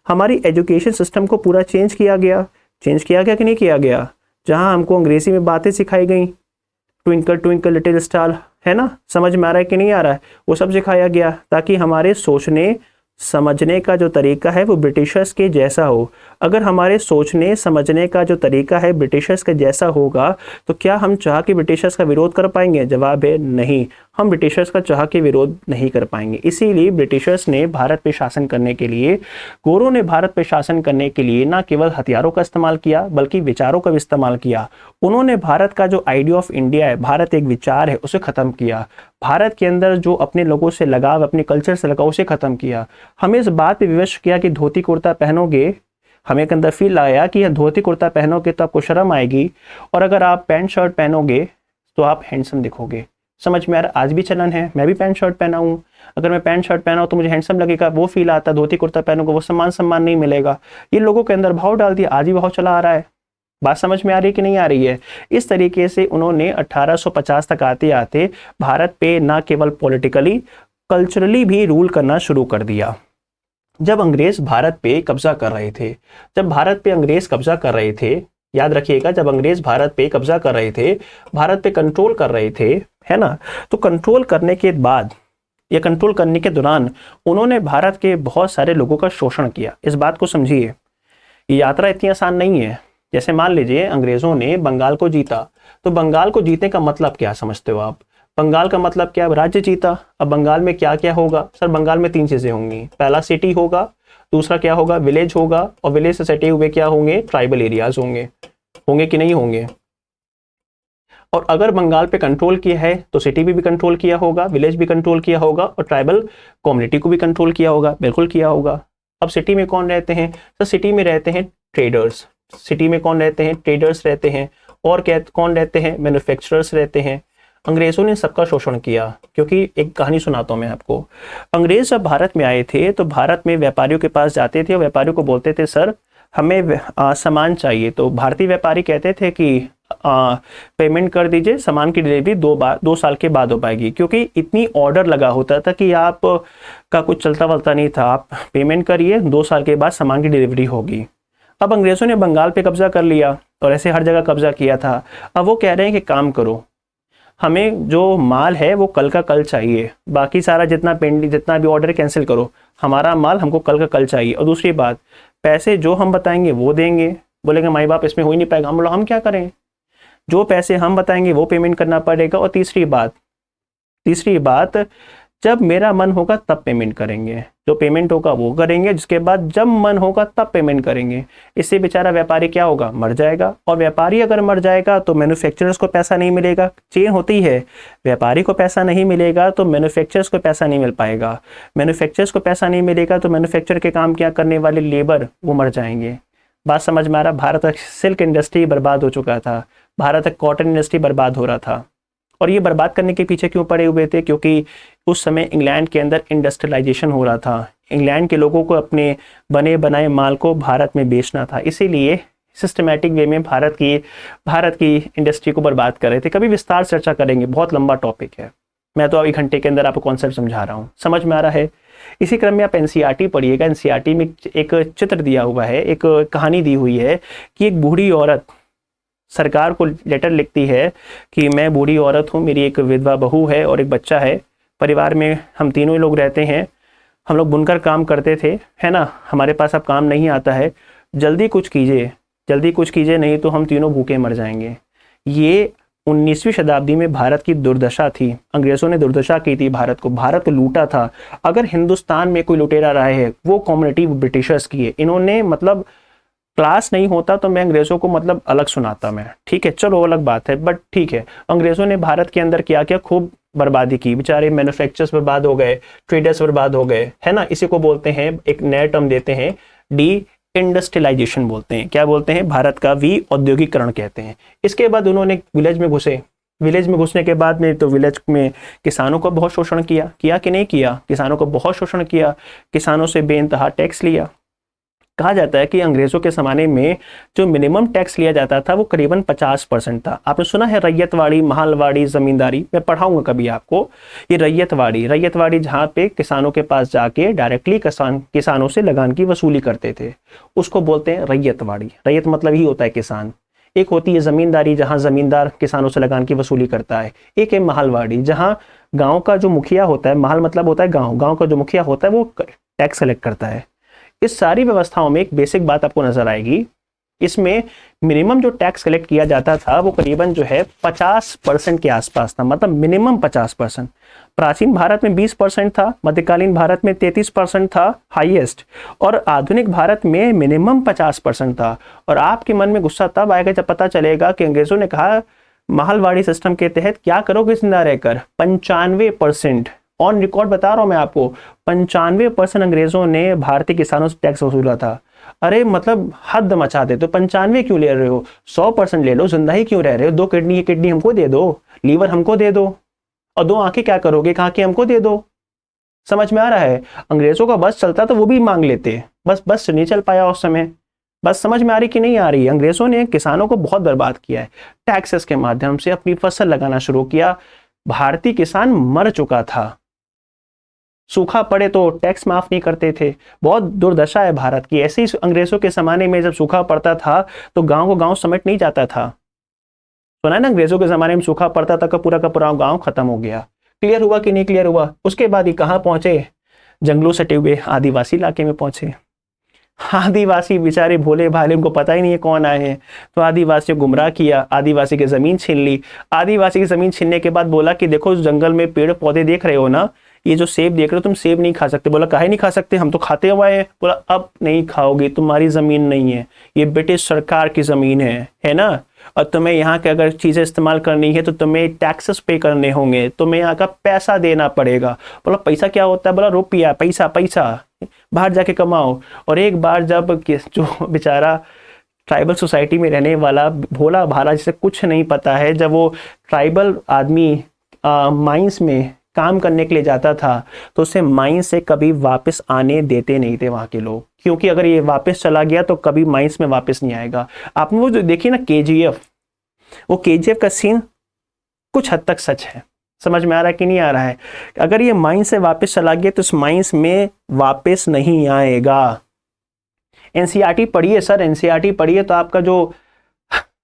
हमारी एजुकेशन सिस्टम को पूरा चेंज किया गया कि नहीं किया गया? जहां हमको अंग्रेजी में बातें सिखाई गई, ट्विंकल ट्विंकल लिटिल स्टार, है ना, समझ में आ रहा है कि नहीं आ रहा है, वो सब सिखाया गया ताकि हमारे सोचने समझने का जो तरीका है वो ब्रिटिशर्स के जैसा हो। अगर हमारे सोचने समझने का जो तरीका है ब्रिटिशर्स के जैसा होगा तो क्या हम चाह के ब्रिटिशर्स का विरोध कर पाएंगे? जवाब है नहीं, हम ब्रिटिशर्स का चाह के विरोध नहीं कर पाएंगे। इसीलिए ब्रिटिशर्स ने भारत पे शासन करने के लिए, गोरों ने भारत पे शासन करने के लिए ना केवल हथियारों का इस्तेमाल किया बल्कि विचारों का भी इस्तेमाल किया। उन्होंने भारत का जो आइडिया ऑफ इंडिया है, भारत एक विचार है, उसे ख़त्म किया। भारत के अंदर जो अपने लोगों से लगाव, अपने कल्चर से लगाव, उसे ख़त्म किया। हमें इस बात पे विवश किया कि धोती कुर्ता पहनोगे, हमें एक अंदर फील आया कि धोती कुर्ता पहनोगे तो आपको शर्म आएगी, और अगर आप पैंट शर्ट पहनोगे तो आप हैंडसम दिखोगे। समझ में आ रहा? आज भी चलन है, मैं भी पैंट शर्ट पहना हूँ। अगर मैं पैंट शर्ट पहना हूँ तो मुझे हैंडसम लगेगा, वो फील आता। धोती कुर्ता पहनोगे वो सम्मान नहीं मिलेगा। ये लोगों के अंदर भाव डाल दिया, आज भी भाव चला आ रहा है। बात समझ में आ रही है कि नहीं आ रही है? इस तरीके से उन्होंने 1850 तक आते आते भारत पे ना केवल पॉलिटिकली, कल्चरली भी रूल करना शुरू कर दिया। जब अंग्रेज भारत पे कब्जा कर रहे थे, जब भारत पे अंग्रेज कब्जा कर रहे थे, याद रखिएगा, जब अंग्रेज भारत पे कब्जा कर रहे थे, भारत पे कंट्रोल कर रहे थे, है ना, तो कंट्रोल करने के बाद या कंट्रोल करने के दौरान उन्होंने भारत के बहुत सारे लोगों का शोषण किया। इस बात को समझिए, ये यात्रा इतनी आसान नहीं है। जैसे मान लीजिए अंग्रेजों ने बंगाल को जीता, तो बंगाल को जीतने का मतलब क्या समझते हो आप? बंगाल का मतलब क्या? राज्य जीता। अब बंगाल में क्या क्या होगा सर? बंगाल में 3 चीजें होंगी। पहला सिटी होगा, दूसरा क्या होगा? विलेज होगा, और विलेज से सटे हुए क्या होंगे? ट्राइबल एरियाज होंगे। होंगे कि नहीं होंगे? और अगर बंगाल पे कंट्रोल किया है तो सिटी भी कंट्रोल किया होगा, विलेज भी कंट्रोल किया होगा, और ट्राइबल कम्युनिटी को भी कंट्रोल किया होगा। बिल्कुल किया होगा। अब सिटी में कौन रहते हैं? तो सिटी में रहते हैं ट्रेडर्स। सिटी में कौन रहते हैं? ट्रेडर्स रहते हैं। और क्या कौन रहते हैं? मैन्युफैक्चरर्स रहते हैं। अंग्रेजों ने सबका शोषण किया, क्योंकि एक कहानी सुनाता हूँ मैं आपको। अंग्रेज जब भारत में आए थे तो भारत में व्यापारियों के पास जाते थे और व्यापारियों को बोलते थे सर हमें सामान चाहिए। तो भारतीय व्यापारी कहते थे कि पेमेंट कर दीजिए, सामान की डिलीवरी 2 साल के बाद हो पाएगी, क्योंकि इतनी ऑर्डर लगा होता था कि आप का कुछ चलता वलता नहीं था। आप पेमेंट करिए, 2 साल के बाद सामान की डिलीवरी होगी। अब अंग्रेजों ने बंगाल पे कब्जा कर लिया और ऐसे हर जगह कब्जा किया था। अब वो कह रहे हैं कि काम करो, हमें जो माल है वो कल का कल चाहिए, बाकी सारा जितना पेंडिंग जितना भी ऑर्डर कैंसिल करो, हमारा माल हमको कल का कल चाहिए। और दूसरी बात, पैसे जो हम बताएंगे वो देंगे। बोलेंगे माई बाप इसमें हो ही नहीं पाएगा। हम बोलो हम क्या करें, जो पैसे हम बताएंगे वो पेमेंट करना पड़ेगा। और तीसरी बात जब मेरा मन होगा तब पेमेंट करेंगे, जो पेमेंट होगा वो करेंगे, जिसके बाद जब मन होगा तब पेमेंट करेंगे। इससे बेचारा व्यापारी क्या होगा? मर जाएगा। और व्यापारी अगर मर जाएगा तो मैन्युफैक्चरर्स को पैसा नहीं मिलेगा। चेन होती है, व्यापारी को पैसा नहीं मिलेगा तो मैन्युफैक्चरर्स को पैसा नहीं मिल पाएगा। मैन्युफैक्चरर्स को पैसा नहीं मिलेगा तो मैन्युफैक्चर के काम क्या करने वाले लेबर वो मर जाएंगे। बात समझ में आ रहा? भारत का सिल्क इंडस्ट्री बर्बाद हो चुका था, भारत का कॉटन इंडस्ट्री बर्बाद हो रहा था। और ये बर्बाद करने के पीछे क्यों पड़े हुए थे? क्योंकि उस समय इंग्लैंड के अंदर इंडस्ट्रियलाइजेशन हो रहा था। इंग्लैंड के लोगों को अपने बने बनाए माल को भारत में बेचना था, इसीलिए सिस्टमैटिक वे में भारत की इंडस्ट्री को बर्बाद कर रहे थे। कभी विस्तार से चर्चा करेंगे, बहुत लंबा टॉपिक है। मैं तो 1 घंटे के अंदर आपको कॉन्सेप्ट समझा रहा हूँ, समझ में आ रहा है? इसी क्रम में आप एनसीईआरटी पढ़िएगा। एनसीईआरटी में एक चित्र दिया हुआ है, एक कहानी दी हुई है कि एक बूढ़ी औरत सरकार को लेटर लिखती है कि मैं बूढ़ी औरत हूँ, मेरी एक विधवा बहू है और एक बच्चा है, परिवार में हम तीनों ही लोग रहते हैं, हम लोग बुनकर काम करते थे, है ना, हमारे पास अब काम नहीं आता है, जल्दी कुछ कीजिए, जल्दी कुछ कीजिए, नहीं तो हम तीनों भूखे मर जाएंगे। ये 19वीं शताब्दी में भारत की दुर्दशा थी। अंग्रेज़ों ने दुर्दशा की थी भारत को, भारत लूटा था। अगर हिंदुस्तान में कोई लुटेरा रहा है वो कम्युनिटी ब्रिटिशर्स की है। इन्होंने मतलब क्लास नहीं होता तो मैं अंग्रेज़ों को मतलब अलग सुनाता मैं, ठीक है, चलो अलग बात है, बट ठीक है। अंग्रेज़ों ने भारत के अंदर क्या क्या खूब बर्बादी की, बेचारे मैन्युफैक्चरर्स बर्बाद हो गए, ट्रेडर्स बर्बाद हो गए, है ना। इसी को बोलते हैं, एक नया टर्म देते हैं, डी इंडस्ट्रियलाइजेशन बोलते हैं। क्या बोलते हैं? भारत का औद्योगिकरण कहते हैं। इसके बाद उन्होंने विलेज में घुसे। विलेज में घुसने के बाद में तो विलेज में किसानों को बहुत शोषण किया, किया कि नहीं किया? किसानों को बहुत शोषण किया, किसानों से बेइंतहा टैक्स लिया। कहा जाता है कि अंग्रेजों के ज़माने में जो मिनिमम टैक्स लिया जाता था वो करीबन 50% था। आपने सुना है रैयतवाड़ी, महालवाड़ी, ज़मींदारी, मैं पढ़ाऊंगा कभी आपको। ये रैयतवाड़ी जहाँ पे किसानों के पास जाके डायरेक्टली किसानों से लगान की वसूली करते थे, उसको बोलते हैं रैयतवाड़ी। रैयत मतलब ही होता है किसान। एक होती है ज़मींदारी, जहाँ ज़मींदार किसानों से लगान की वसूली करता है। एक है महालवाड़ी, जहाँ गाँव का जो मुखिया होता है, महल मतलब होता है गाँव, गाँव का जो मुखिया होता है वो टैक्स कलेक्ट करता है। इस सारी व्यवस्थाओं में एक बेसिक बात आपको नजर आएगी, इसमें मिनिमम जो टैक्स कलेक्ट किया जाता था वो करीबन जो है 50% के आसपास था, मतलब मिनिमम 50%। प्राचीन भारत में 20% था, मध्यकालीन भारत में 33% था हाईएस्ट, और आधुनिक भारत में मिनिमम 50% था। और आपके मन में गुस्सा तब आएगा जब पता चलेगा कि अंग्रेजों ने कहा महलवाड़ी सिस्टम के तहत क्या करोगे जिंदा रहकर? 95%, ऑन रिकॉर्ड बता रहा हूं मैं आपको, 95% अंग्रेजों ने भारतीय किसानों से टैक्स वसूला था। अरे मतलब हद मचा दे, तो 95 क्यों ले रहे हो? 100% ले लो, जिंदा ही क्यों रह रहे हो? 2 किडनी, एक किडनी हमको दे दो, लीवर हमको दे दो, और 2 आंखें क्या करोगे? एक आंखें हमको दे दो। समझ में आ रहा है? अंग्रेजों का बस चलता तो वो भी मांग लेते, बस नहीं चल पाया उस समय। बस समझ में आ रही कि नहीं आ रही? अंग्रेजों ने किसानों को बहुत बर्बाद किया है। टैक्सेस के माध्यम से अपनी फसल लगाना शुरू किया। भारतीय किसान मर चुका था, सूखा पड़े तो टैक्स माफ नहीं करते थे। बहुत दुर्दशा है भारत की। ऐसे ही अंग्रेजों के जमाने में जब सूखा पड़ता था तो गांव को गांव समेट नहीं जाता था। सुना है ना, अंग्रेजों के जमाने में सूखा पड़ता था, का पूरा गांव खत्म हो गया। क्लियर हुआ कि नहीं क्लियर हुआ? उसके बाद ही कहाँ पहुंचे? जंगलों सटे हुए आदिवासी इलाके में पहुंचे। आदिवासी बेचारे भोले भाले, उनको पता ही नहीं है कौन आए हैं, तो आदिवासियों को गुमराह किया, आदिवासी की जमीन छीन ली। आदिवासी की जमीन छीनने के बाद बोला कि देखो जंगल में पेड़ पौधे देख रहे हो ना, ये जो सेब देख रहे हो तुम, सेब नहीं खा सकते। बोला काहे नहीं खा सकते, हम तो खाते हुए हैं। बोला अब नहीं खाओगे, तुम्हारी जमीन नहीं है, ये ब्रिटिश सरकार की जमीन है ना, और तुम्हें यहाँ के अगर चीजें इस्तेमाल करनी है तो तुम्हें टैक्सेस पे करने होंगे, तुम्हें यहाँ का पैसा देना पड़ेगा। बोला पैसा क्या होता है? बोला रुपया, पैसा, बाहर जाके कमाओ। और एक बार जब जो बेचारा ट्राइबल सोसाइटी में रहने वाला भोला भाला, जिसे कुछ नहीं पता है, जब वो ट्राइबल आदमी माइंस में काम करने के लिए जाता था तो उसे माइंस से कभी वापस आने देते नहीं थे वहाँ के लोग, क्योंकि अगर ये वापस चला गया तो कभी माइंस में वापस नहीं आएगा। आपने वो जो देखिए ना केजीएफ, वो केजीएफ का सीन कुछ हद तक सच है। समझ में आ रहा है कि नहीं आ रहा है? अगर ये माइंस से वापस चला गया तो इस माइंस में वापस नहीं आएगा। एनसीईआरटी पढ़िए सर, एनसीईआरटी पढ़िए तो आपका जो,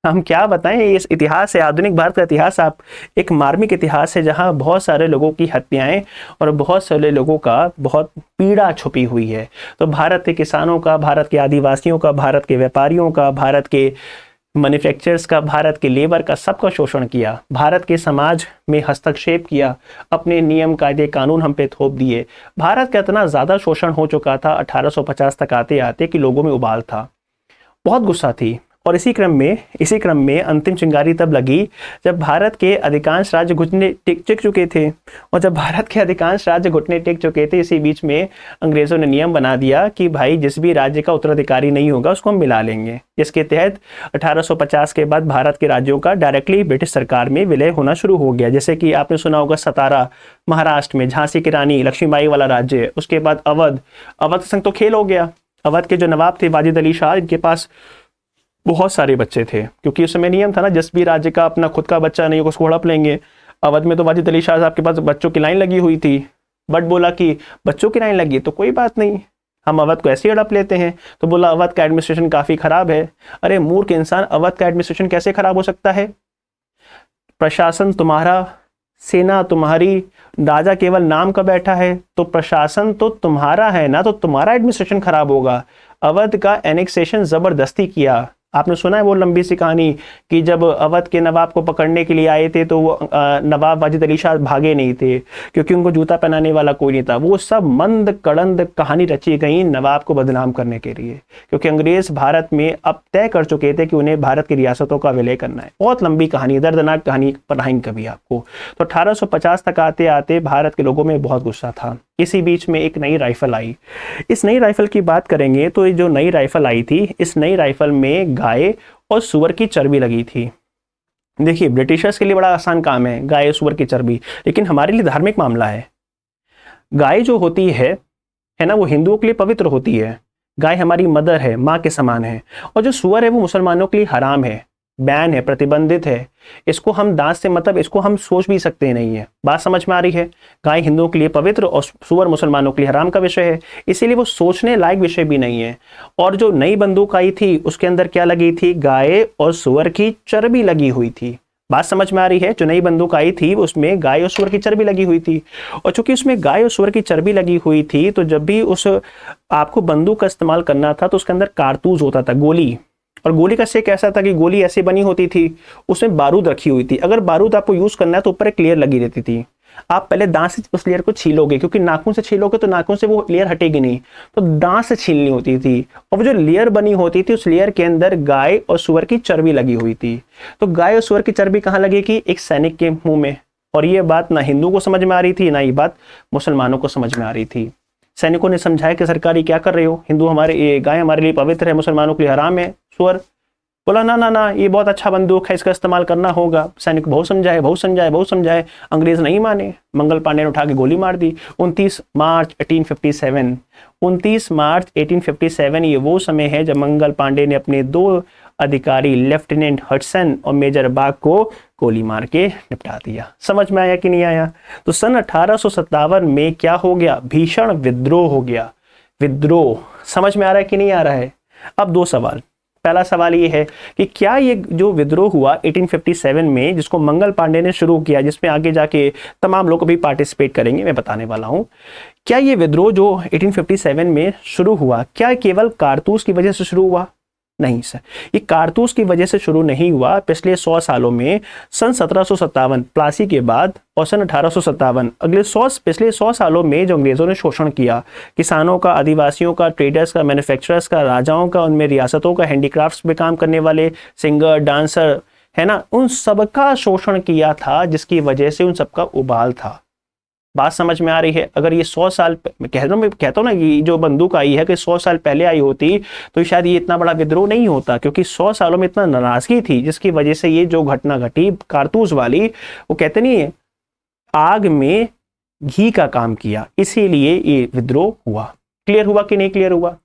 हम क्या बताएं, इस इतिहास है, आधुनिक भारत का इतिहास आप एक मार्मिक इतिहास है, जहां बहुत सारे लोगों की हत्याएं और बहुत सारे लोगों का बहुत पीड़ा छुपी हुई है। तो भारत के किसानों का, भारत के आदिवासियों का, भारत के व्यापारियों का, भारत के मैन्युफैक्चरर्स का, भारत के लेबर का, सबका शोषण किया, भारत के समाज में हस्तक्षेप किया, अपने नियम कायदे कानून हम पे थोप दिए। भारत का इतना ज़्यादा शोषण हो चुका था 1850 तक आते आते कि लोगों में उबाल था, बहुत गुस्सा थी। और इसी क्रम में अंतिम चिंगारी तब लगी जब भारत के अधिकांश राज्य घुटने टेक चुके थे। और जब भारत के अधिकांश राज्य घुटने टेक चुके थे, इसी बीच में अंग्रेजों ने नियम बना दिया कि भाई जिस भी राज्य का उत्तराधिकारी नहीं होगा उसको हम मिला लेंगे। जिसके तहत 1850 के बाद भारत के राज्यों का डायरेक्टली ब्रिटिश सरकार में विलय होना शुरू हो गया। जैसे कि आपने सुना होगा सतारा महाराष्ट्र में, झांसी की रानी लक्ष्मीबाई वाला राज्य है। उसके बाद अवध संग तो खेल हो गया। अवध के जो नवाब थे वाजिद अली शाह, इनके पास बहुत सारे बच्चे थे, क्योंकि उस समय नियम था ना, जिस भी राज्य का अपना खुद का बच्चा नहीं होगा उसको हड़प लेंगे। अवध में तो वाजिद अली शाह साहब के पास बच्चों की लाइन लगी हुई थी, बट बोला कि बच्चों की लाइन लगी तो कोई बात नहीं, हम अवध को ऐसे ही हड़प लेते हैं। तो बोला अवध का एडमिनिस्ट्रेशन काफ़ी खराब है। अरे मूर्ख इंसान, अवध का एडमिनिस्ट्रेशन कैसे खराब हो सकता है? प्रशासन तुम्हारा सेना तुम्हारी, राजा केवल नाम का बैठा है, तो प्रशासन तो तुम्हारा है ना, तो तुम्हारा एडमिनिस्ट्रेशन खराब होगा। अवध का एनेक्सेशन जबरदस्ती किया। आपने सुना है वो लंबी सी कहानी कि जब अवध के नवाब को पकड़ने के लिए आए थे तो वो नवाब वाजिद अली शाह भागे नहीं थे क्योंकि उनको जूता पहनाने वाला कोई नहीं था। वो सब मंद कड़ंद कहानी रची गई नवाब को बदनाम करने के लिए, क्योंकि अंग्रेज भारत में अब तय कर चुके थे कि उन्हें भारत की रियासतों का विलय करना है। बहुत लंबी कहानी, दर्दनाक कहानी पढ़ाएंगे कभी आपको। तो 1850 तक आते आते भारत के लोगों में बहुत गुस्सा था। इसी बीच में एक नई राइफल आई। इस नई राइफल की बात करेंगे तो ये जो नई राइफल आई थी, इस नई राइफल में गाय और सुअर की चर्बी लगी थी। देखिए, ब्रिटिशर्स के लिए बड़ा आसान काम है गाय सुअर की चर्बी, लेकिन हमारे लिए धार्मिक मामला है। गाय जो होती है ना, वो हिंदुओं के लिए पवित्र होती है। गाय हमारी मदर है, माँ के समान है। और जो सुअर है वो मुसलमानों के लिए हराम है, बैन है, प्रतिबंधित है। इसको हम दांत से मतलब इसको हम सोच भी सकते नहीं है। बात समझ में आ रही है? गाय हिंदुओं के लिए पवित्र और सुअर मुसलमानों के लिए हराम का विषय है, इसीलिए वो सोचने लायक विषय भी नहीं है। और जो नई बंदूक आई थी उसके अंदर क्या लगी थी? गाय और सुअर की चर्बी लगी हुई थी। बात समझ में आ रही है? जो नई बंदूक आई थी उसमें गाय और सुअर की चर्बी लगी हुई थी। और चूंकि उसमें गाय और सुअर की चर्बी लगी हुई थी, तो जब भी उस आपको बंदूक का इस्तेमाल करना था तो उसके अंदर कारतूस होता था, गोली। और गोली का शेक ऐसा था कि गोली ऐसे बनी होती थी, उसमें बारूद रखी हुई थी। अगर बारूद आपको यूज करना है तो ऊपर एक लेयर लगी रहती थी। आप पहले दांत से उस लेयर को छीलोगे, क्योंकि नाखून से छीलोगे तो नाखून से वो लेयर हटेगी नहीं, तो दांत से छीलनी होती थी। और वो जो लेयर बनी होती थी उस लेयर के अंदर गाय और सुअर की चर्बी लगी हुई थी। तो गाय और सुअर की चर्बी कहाँ लगेगी? एक सैनिक के मुंह में। और ये बात ना हिंदू को समझ में आ रही थी, ना ये बात मुसलमानों को समझ में आ रही थी। सैनिकों ने समझाया कि सरकारी क्या कर रहे हो, हिंदू हमारे, ये गाय हमारे लिए पवित्र है, मुसलमानों के लिए हराम है सुअर। बोला ना ना ना, ये बहुत अच्छा बंदूक है, इसका इस्तेमाल करना होगा। सैनिक बहुत समझाए, बहुत समझाए, बहुत समझाए, अंग्रेज नहीं माने। मंगल पांडे ने उठा के गोली मार दी। 29 मार्च 1857 ये वो समय है जब मंगल पांडे ने अपने 2 अधिकारी लेफ्टिनेंट हडसन और मेजर बाग को गोली मार के निपटा दिया। समझ में आया कि नहीं आया? तो सन 1857 में क्या हो गया? भीषण विद्रोह हो गया। विद्रोह समझ में आ रहा है कि नहीं आ रहा है? अब 2 सवाल। पहला सवाल ये है कि क्या ये जो विद्रोह हुआ 1857 में, जिसको मंगल पांडे ने शुरू किया, जिसमें आगे जाके तमाम लोग भी पार्टिसिपेट करेंगे, मैं बताने वाला हूं, क्या ये विद्रोह जो 1857 में शुरू हुआ, क्या केवल कारतूस की वजह से शुरू हुआ? नहीं सर, ये कारतूस की वजह से शुरू नहीं हुआ। पिछले 100 सालों में सन 1757 प्लासी के बाद और सन 1857 पिछले 100 सालों में जो अंग्रेजों ने शोषण किया, किसानों का, आदिवासियों का, ट्रेडर्स का, मैन्युफैक्चरर्स का, राजाओं का, उनमें रियासतों का, हैंडीक्राफ्ट्स में काम करने वाले सिंगर, डांसर है ना, उन सबका शोषण किया था, जिसकी वजह से उन सबका उबाल था। बात समझ में आ रही है? अगर ये 100 साल, मैं कहता हूँ ना, ये जो बंदूक आई है कि 100 साल पहले आई होती तो शायद ये इतना बड़ा विद्रोह नहीं होता, क्योंकि 100 सालों में इतना नाराजगी थी, जिसकी वजह से ये जो घटना घटी कारतूस वाली, वो कहते नहीं है आग में घी का काम किया, इसीलिए ये विद्रोह हुआ। क्लियर हुआ कि नहीं क्लियर हुआ?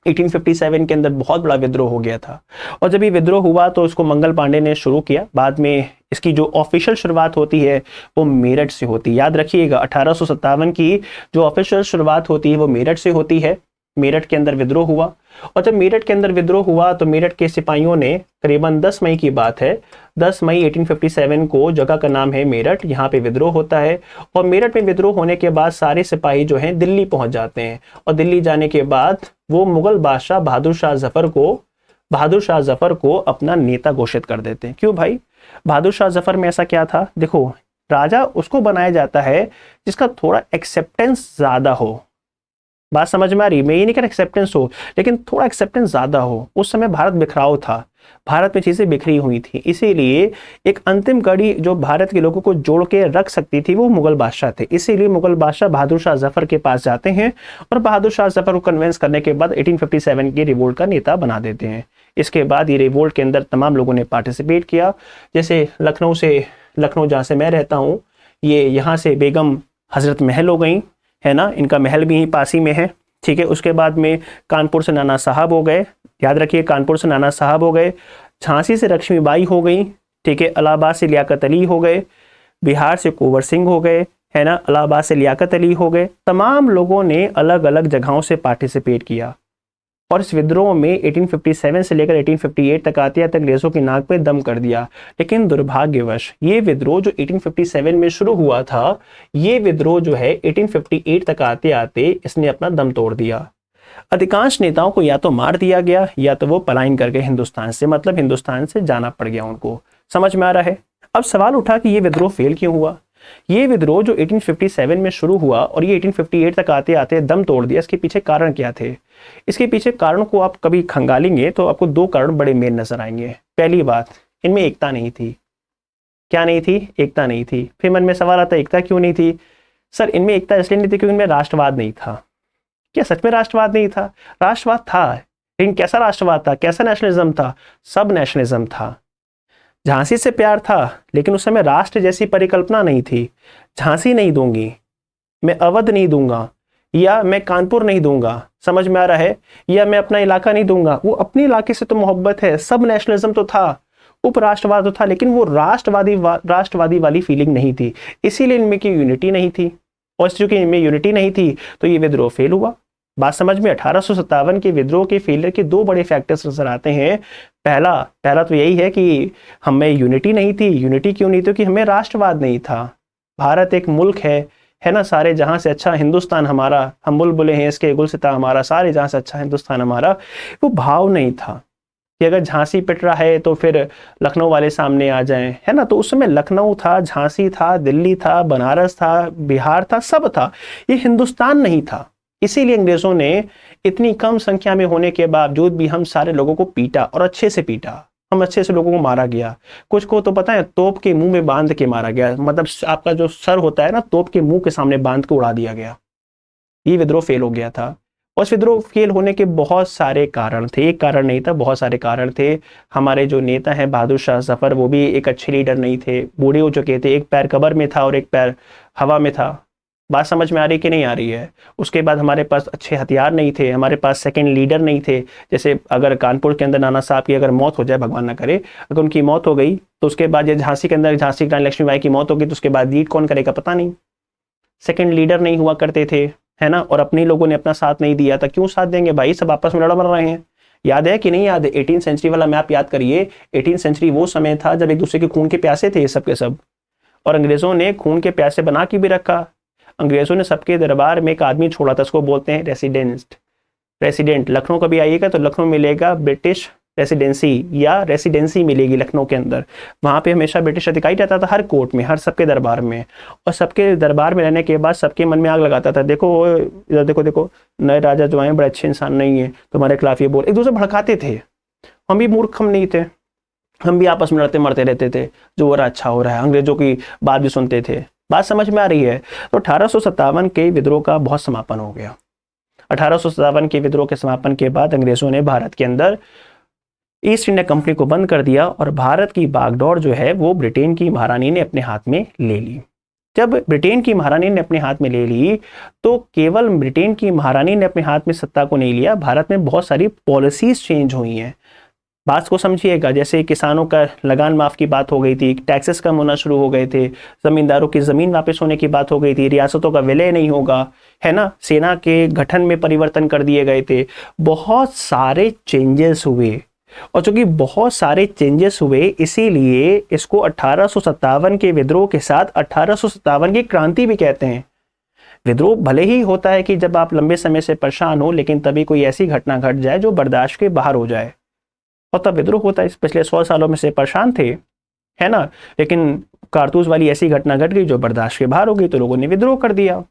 1857 के अंदर बहुत बड़ा विद्रोह हो गया था। और जब ये विद्रोह हुआ तो इसको मंगल पांडे ने शुरू किया। बाद में इसकी जो ऑफिशियल शुरुआत होती है वो मेरठ से होती है। याद रखिएगा, 1857 की जो ऑफिशियल शुरुआत होती है वो मेरठ से होती है। मेरठ के अंदर विद्रोह हुआ, और जब मेरठ के अंदर विद्रोह हुआ तो मेरठ के सिपाहियों ने करीबन 10 मई की बात है, 10 मई 1857 को, जगह का नाम है मेरठ, यहाँ पे विद्रोह होता है। और मेरठ में विद्रोह होने के बाद सारे सिपाही जो हैं दिल्ली पहुंच जाते हैं, और दिल्ली जाने के बाद वो मुगल बादशाह बहादुर शाह जफर को अपना नेता घोषित कर देते हैं। क्यों भाई? बहादुर शाह जफर में ऐसा क्या था? देखो, राजा उसको बनाया जाता है जिसका थोड़ा एक्सेप्टेंस ज्यादा हो। बात समझ में आ रही? मैं ये नहीं कह रहा एक्सेप्टेंस हो, लेकिन थोड़ा एक्सेप्टेंस ज्यादा हो। उस समय भारत बिखराव था, भारत में चीजें बिखरी हुई थी, इसीलिए एक अंतिम कड़ी जो भारत के लोगों को जोड़ के रख सकती थी वो मुगल बादशाह थे। इसीलिए मुगल बादशाह बहादुर शाह जफर के पास जाते हैं और बहादुर शाह जफर को कन्विंस करने के बाद 1857 के रिवोल्ट का नेता बना देते हैं। इसके बाद ये रिवोल्ट के अंदर तमाम लोगों ने पार्टिसिपेट किया। जैसे लखनऊ जहाँ से मैं रहता हूँ, ये यहाँ से बेगम हजरत महल हो गई है ना, इनका महल भी यहीं पास ही में है। ठीक है, उसके बाद में कानपुर से नाना साहब हो गए, याद रखिए कानपुर से नाना साहब हो गए, झांसी से लक्ष्मीबाई हो गई, ठीक है, इलाहाबाद से लियाकत अली हो गए, बिहार से कुंवर सिंह हो गए, है ना, इलाहाबाद से लियाकत अली हो गए। तमाम लोगों ने अलग अलग जगहों से पार्टिसिपेट किया और इस विद्रोह में 1857 से लेकर 1858 तक आते तक अंग्रेजों की नाक पे दम कर दिया। लेकिन दुर्भाग्यवश ये विद्रोह जो 1857 में शुरू हुआ था, ये विद्रोह जो है 1858 तक आते आते इसने अपना दम तोड़ दिया। अधिकांश नेताओं को या तो मार दिया गया या तो वो पलायन कर गए हिंदुस्तान से, मतलब हिंदुस्तान से जाना पड़ गया उनको। समझ में आ रहा है? अब सवाल उठा कि ये विद्रोह फेल क्यों हुआ। ये विद्रोह जो 1857 में शुरू हुआ और ये 1858 तक आते आते दम तोड़ दिया, इसके पीछे कारण क्या थे? इसके पीछे कारणों को आप कभी खंगालेंगे तो आपको दो कारण बड़े मेन नजर आएंगे। पहली बात, इनमें एकता नहीं थी। क्या नहीं थी? एकता नहीं थी। फिर मन में सवाल आता है एकता क्यों नहीं थी? सर इनमें एकता इसलिए नहीं थी क्योंकि इनमें राष्ट्रवाद नहीं था। क्या सच में राष्ट्रवाद नहीं था? राष्ट्रवाद था, लेकिन कैसा राष्ट्रवाद था, कैसा नेशनलिज्म था? सब नेशनलिज्म था। झांसी से प्यार था, लेकिन उस समय राष्ट्र जैसी परिकल्पना नहीं थी। झांसी नहीं दूंगी, मैं अवध नहीं दूंगा, या मैं कानपुर नहीं दूंगा, समझ में आ रहा है, या मैं अपना इलाका नहीं दूंगा। वो अपने इलाके से तो मोहब्बत है, सब नेशनलिज्म तो था, उपराष्ट्रवाद तो था, लेकिन वो राष्ट्रवादी वाली फीलिंग नहीं थी। इसीलिए इनमें की यूनिटी नहीं थी, और चूंकि इनमें यूनिटी नहीं थी तो ये विद्रोह फेल हुआ। बात समझ में? 1857 के विद्रोह के फेलियर के दो बड़े फैक्टर्स नजर आते हैं। पहला तो यही है कि हमें यूनिटी नहीं थी। यूनिटी क्यों नहीं थी? कि हमें राष्ट्रवाद नहीं था। भारत एक मुल्क है ना, सारे जहां से अच्छा हिंदुस्तान हमारा, हम बुलबुले हैं इसके गुलसिता हमारा, सारे जहां से अच्छा हिंदुस्तान हमारा, वो भाव नहीं था कि अगर झांसी पिट रहा है तो फिर लखनऊ वाले सामने आ जाएं, है ना। तो उस समय लखनऊ था, झांसी था, दिल्ली था, बनारस था, बिहार था, सब था, ये हिंदुस्तान नहीं था। इसीलिए अंग्रेजों ने इतनी कम संख्या में होने के बावजूद भी हम सारे लोगों को पीटा, और अच्छे से पीटा। हम अच्छे से लोगों को मारा गया। कुछ को तो पता है तोप के मुंह में बांध के मारा गया, मतलब आपका जो सर होता है ना, तोप के मुंह के सामने बांध के उड़ा दिया गया। ये विद्रोह फेल हो गया था। और इस विद्रोह फेल होने के बहुत सारे कारण थे, एक कारण नहीं था, बहुत सारे कारण थे। हमारे जो नेता हैं बहादुर शाह जफर, वो भी एक अच्छे लीडर नहीं थे, बूढ़े हो चुके थे, एक पैर कब्र में था और एक पैर हवा में था। बात समझ में आ रही कि नहीं आ रही है? उसके बाद हमारे पास अच्छे हथियार नहीं थे, हमारे पास सेकंड लीडर नहीं थे। जैसे अगर कानपुर के अंदर नाना साहब की अगर मौत हो जाए, भगवान ना करे, अगर उनकी मौत हो गई तो उसके बाद ये झांसी के अंदर झांसी की रानी लक्ष्मीबाई की मौत होगी तो उसके बाद लीड कौन करेगा पता नहीं। सेकंड लीडर नहीं हुआ करते थे, है ना, और अपने लोगों ने अपना साथ नहीं दिया था। क्यों साथ देंगे भाई, सब आपस में लड़ मर रहे हैं। याद है कि नहीं याद है? 18th सेंचुरी वाला मैप याद करिए। 18th सेंचुरी वो समय था जब एक दूसरे के खून के प्यासे थे सब के सब, और अंग्रेजों ने खून के प्यासे बना के भी रखा। अंग्रेजों ने सबके दरबार में एक आदमी छोड़ा था, उसको बोलते हैं रेसिडेंट। लखनऊ कभी आइएगा तो लखनऊ मिलेगा ब्रिटिश रेसिडेंसी, या रेसिडेंसी मिलेगी लखनऊ के अंदर। वहाँ पे हमेशा ब्रिटिश अधिकारी रहता था, हर कोर्ट में, हर सबके दरबार में। और सबके दरबार में रहने के बाद सबके मन में आग लगाता था। देखो इधर देखो, नए राजा जो आए बड़े अच्छे इंसान नहीं है, तुम्हारे खिलाफ ये बोल, एक दूसरे भड़काते थे। हम भी मूर्ख हम नहीं थे, हम भी आपस में लड़ते मरते रहते थे, जो हो रहा अच्छा हो रहा है, अंग्रेजों की बात भी सुनते थे। बात समझ में आ रही है? तो 1857 के विद्रोह का बहुत समापन हो गया। 1857 के विद्रोह के समापन के बाद अंग्रेजों ने भारत के अंदर ईस्ट इंडिया कंपनी को बंद कर दिया, और भारत की बागडोर जो है वो ब्रिटेन की महारानी ने अपने हाथ में ले ली। जब ब्रिटेन की महारानी ने अपने हाथ में ले ली तो केवल ब्रिटेन की महारानी ने अपने हाथ में सत्ता को नहीं लिया, भारत में बहुत सारी पॉलिसीज चेंज हुई हैं। बात को समझिएगा, जैसे किसानों का लगान माफ की बात हो गई थी, टैक्सेस कम होना शुरू हो गए थे, जमींदारों की जमीन वापस होने की बात हो गई थी, रियासतों का विलय नहीं होगा, है ना, सेना के गठन में परिवर्तन कर दिए गए थे। बहुत सारे चेंजेस हुए, और चूंकि बहुत सारे चेंजेस हुए इसीलिए इसको 1857 के विद्रोह के साथ 1857 की क्रांति भी कहते हैं। विद्रोह भले ही होता है कि जब आप लंबे समय से परेशान हो, लेकिन तभी कोई ऐसी घटना घट जाए जो बर्दाश्त के बाहर हो जाए, और तब विद्रोह होता है। पिछले 100 सालों में से परेशान थे, है ना, लेकिन कारतूस वाली ऐसी घटना घट गई जो बर्दाश्त के बाहर हो गई, तो लोगों ने विद्रोह कर दिया।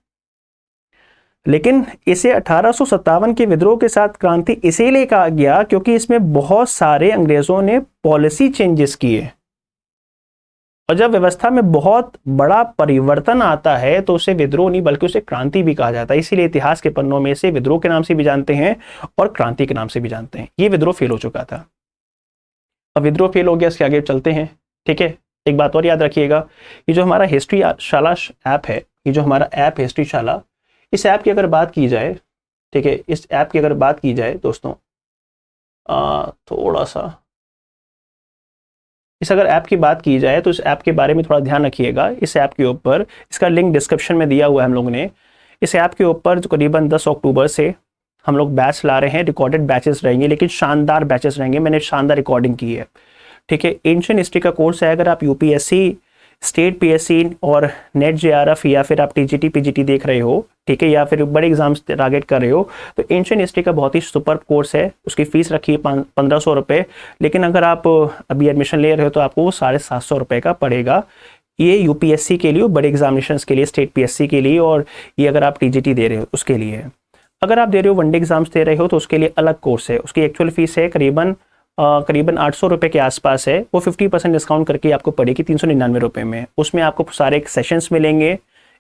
लेकिन इसे 1857 के विद्रोह के साथ क्रांति इसीलिए कहा गया क्योंकि इसमें बहुत सारे अंग्रेजों ने पॉलिसी चेंजेस किए, और जब व्यवस्था में बहुत बड़ा परिवर्तन आता है तो उसे विद्रोह नहीं बल्कि उसे क्रांति भी कहा जाता है। इसीलिए इतिहास के पन्नों में से विद्रोह के नाम से भी जानते हैं और क्रांति के नाम से भी जानते हैं। ये विद्रोह फेल हो चुका था, अब विद्रोह फेल हो गया, इसके आगे चलते हैं। ठीक है, एक बात और याद रखिएगा, ये जो हमारा हिस्ट्री शाला ऐप है, ये जो हमारा ऐप हिस्ट्री शाला, इस ऐप की अगर बात की जाए, ठीक है, इस ऐप की अगर बात की जाए दोस्तों, थोड़ा सा इस अगर ऐप की बात की जाए तो इस ऐप के बारे में थोड़ा ध्यान रखिएगा। इस ऐप के ऊपर, इसका लिंक डिस्क्रिप्शन में दिया हुआ है हम लोगों ने, इस ऐप के ऊपर जो करीबन 10 अक्टूबर से हम लोग बैच ला रहे हैं, रिकॉर्डेड बैचेस रहेंगे, लेकिन शानदार बैचेस रहेंगे, मैंने शानदार रिकॉर्डिंग की है। ठीक है, एंशिएंट हिस्ट्री का कोर्स है। अगर आप यूपीएससी, स्टेट पीएससी और नेट जेआरएफ या फिर आप टीजीटी पीजीटी देख रहे हो, ठीक है, या फिर बड़े एग्जाम्स टारगेट कर रहे हो, तो एंशिएंट हिस्ट्री का बहुत ही सुपर कोर्स है। उसकी फीस रखी है 1500 रुपये, लेकिन अगर आप अभी एडमिशन ले रहे हो तो आपको वो 750 रुपये का पड़ेगा। ये यूपीएससी के लिए, बड़े एग्जामिनेशंस के लिए, स्टेट पीएससी के लिए, और ये अगर आप टीजीटी दे रहे हो उसके लिए। अगर आप दे रहे हो वनडे एग्जाम्स दे रहे हो तो उसके लिए अलग कोर्स है। उसकी एक्चुअल फीस है करीबन 800 रुपये के आसपास है। वो 50% डिस्काउंट करके आपको पड़ेगी 399 रुपये में। उसमें आपको सारे सेशंस मिलेंगे,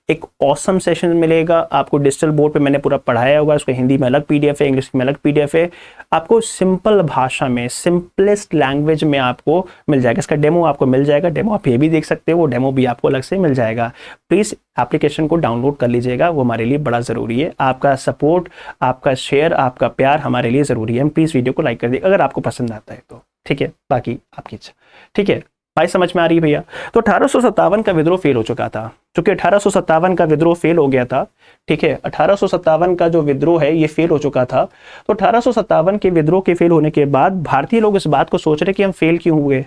एक ऑसम सेशन मिलेगा आपको। डिजिटल बोर्ड पे मैंने पूरा पढ़ाया होगा, उसको हिंदी में अलग पीडीएफ है, इंग्लिश में अलग पीडीएफ है। आपको सिंपल भाषा में, सिंपलेस्ट लैंग्वेज में आपको मिल जाएगा। इसका डेमो आपको मिल जाएगा, डेमो आप ये भी देख सकते हो, वो डेमो भी आपको अलग से मिल जाएगा। प्लीज़ एप्लीकेशन को डाउनलोड कर लीजिएगा, वो हमारे लिए बड़ा ज़रूरी है। आपका सपोर्ट, आपका शेयर, आपका प्यार हमारे लिए ज़रूरी है। प्लीज़ वीडियो को लाइक कर दीजिए अगर आपको पसंद आता है तो, ठीक है, बाकी आपकी इच्छा। ठीक है भाई, समझ में आ रही है भैया? तो 1857 का विद्रोह फेल हो चुका था। चूंकि 1857 का विद्रोह फेल हो गया था, ठीक है, 1857 का जो विद्रोह है ये फेल हो चुका था। तो 1857 के विद्रोह के फेल होने के बाद भारतीय लोग इस बात को सोच रहे कि हम फेल क्यों हुए।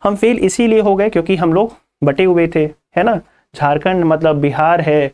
हम फेल इसीलिए हो गए क्योंकि हम लोग बटे हुए थे, है ना। झारखंड मतलब बिहार है,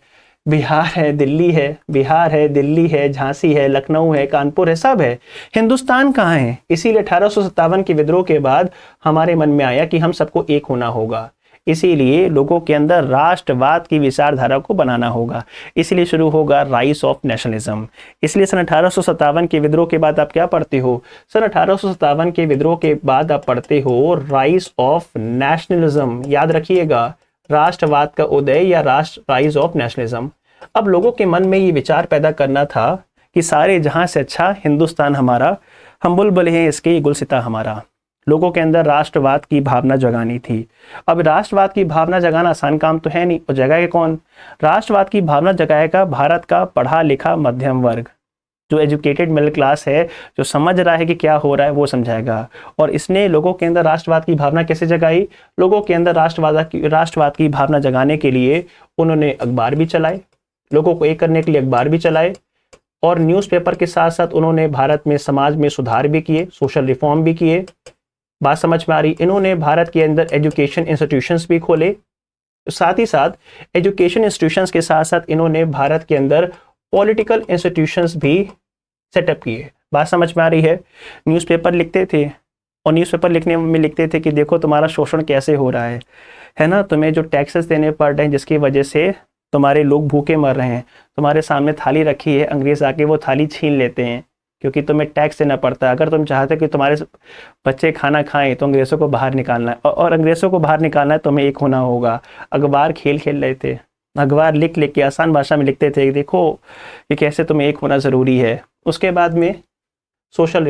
दिल्ली है, बिहार है, दिल्ली है, झांसी है, लखनऊ है, कानपुर है, सब है। हिंदुस्तान कहाँ है? इसीलिए 1857 के विद्रोह के बाद हमारे मन में आया कि हम सबको एक होना होगा। इसीलिए लोगों के अंदर राष्ट्रवाद की विचारधारा को बनाना होगा। इसलिए शुरू होगा राइज ऑफ नेशनलिज्म। इसलिए सन 1857 के विद्रोह के बाद आप क्या पढ़ते हो? सन 1857 के विद्रोह के बाद आप पढ़ते हो राइज ऑफ नेशनलिज्म। याद रखिएगा, राष्ट्रवाद का उदय या राइज ऑफ नेशनलिज्म। अब लोगों के मन में ये विचार पैदा करना था कि सारे जहां से अच्छा हिंदुस्तान हमारा, हम बुलबुल हैं इसके, ये गुलसिता हमारा। लोगों के अंदर राष्ट्रवाद की भावना जगानी थी। अब राष्ट्रवाद की भावना जगाना आसान काम तो है नहीं, और जगाएगा कौन? राष्ट्रवाद की भावना जगाएगा भारत का पढ़ा लिखा मध्यम वर्ग, जो एजुकेटेड मिडिल क्लास है, जो समझ रहा है कि क्या हो रहा है, वो समझाएगा। और इसने लोगों के अंदर राष्ट्रवाद की भावना कैसे जगाई? लोगों के अंदर राष्ट्रवाद की भावना जगाने के लिए उन्होंने अखबार भी चलाए, लोगों को एक करने के लिए अखबार भी चलाए, और न्यूज़पेपर के साथ साथ उन्होंने भारत में समाज में सुधार भी किए, सोशल रिफॉर्म भी किए। बात समझ में आ रही? इन्होंने भारत के अंदर एजुकेशन इंस्टीट्यूशंस भी खोले। साथ ही साथ एजुकेशन इंस्टीट्यूशंस के साथ साथ इन्होंने भारत के अंदर पॉलिटिकल इंस्टीट्यूशंस भी सेटअप किए। बात समझ में आ रही है? न्यूज़पेपर लिखते थे, और न्यूज़पेपर लिखने में लिखते थे कि देखो तुम्हारा शोषण कैसे हो रहा है ना, तुम्हें जो टैक्सेस देने पड़ रहे हैं जिसकी वजह से तुम्हारे लोग भूखे मर रहे हैं। तुम्हारे सामने थाली रखी है, अंग्रेज आके वो थाली छीन लेते हैं क्योंकि तुम्हें टैक्स देना पड़ता है। अगर तुम चाहते हो कि तुम्हारे बच्चे खाना खाएं तो अंग्रेज़ों को बाहर निकालना है, और अंग्रेज़ों को बाहर निकालना है तो तुम्हें एक होना होगा। अखबार खेल रहे थे, अखबार लिख के आसान भाषा में लिखते थे, देखो कि कैसे तुम्हें एक होना ज़रूरी है। उसके बाद में सोशल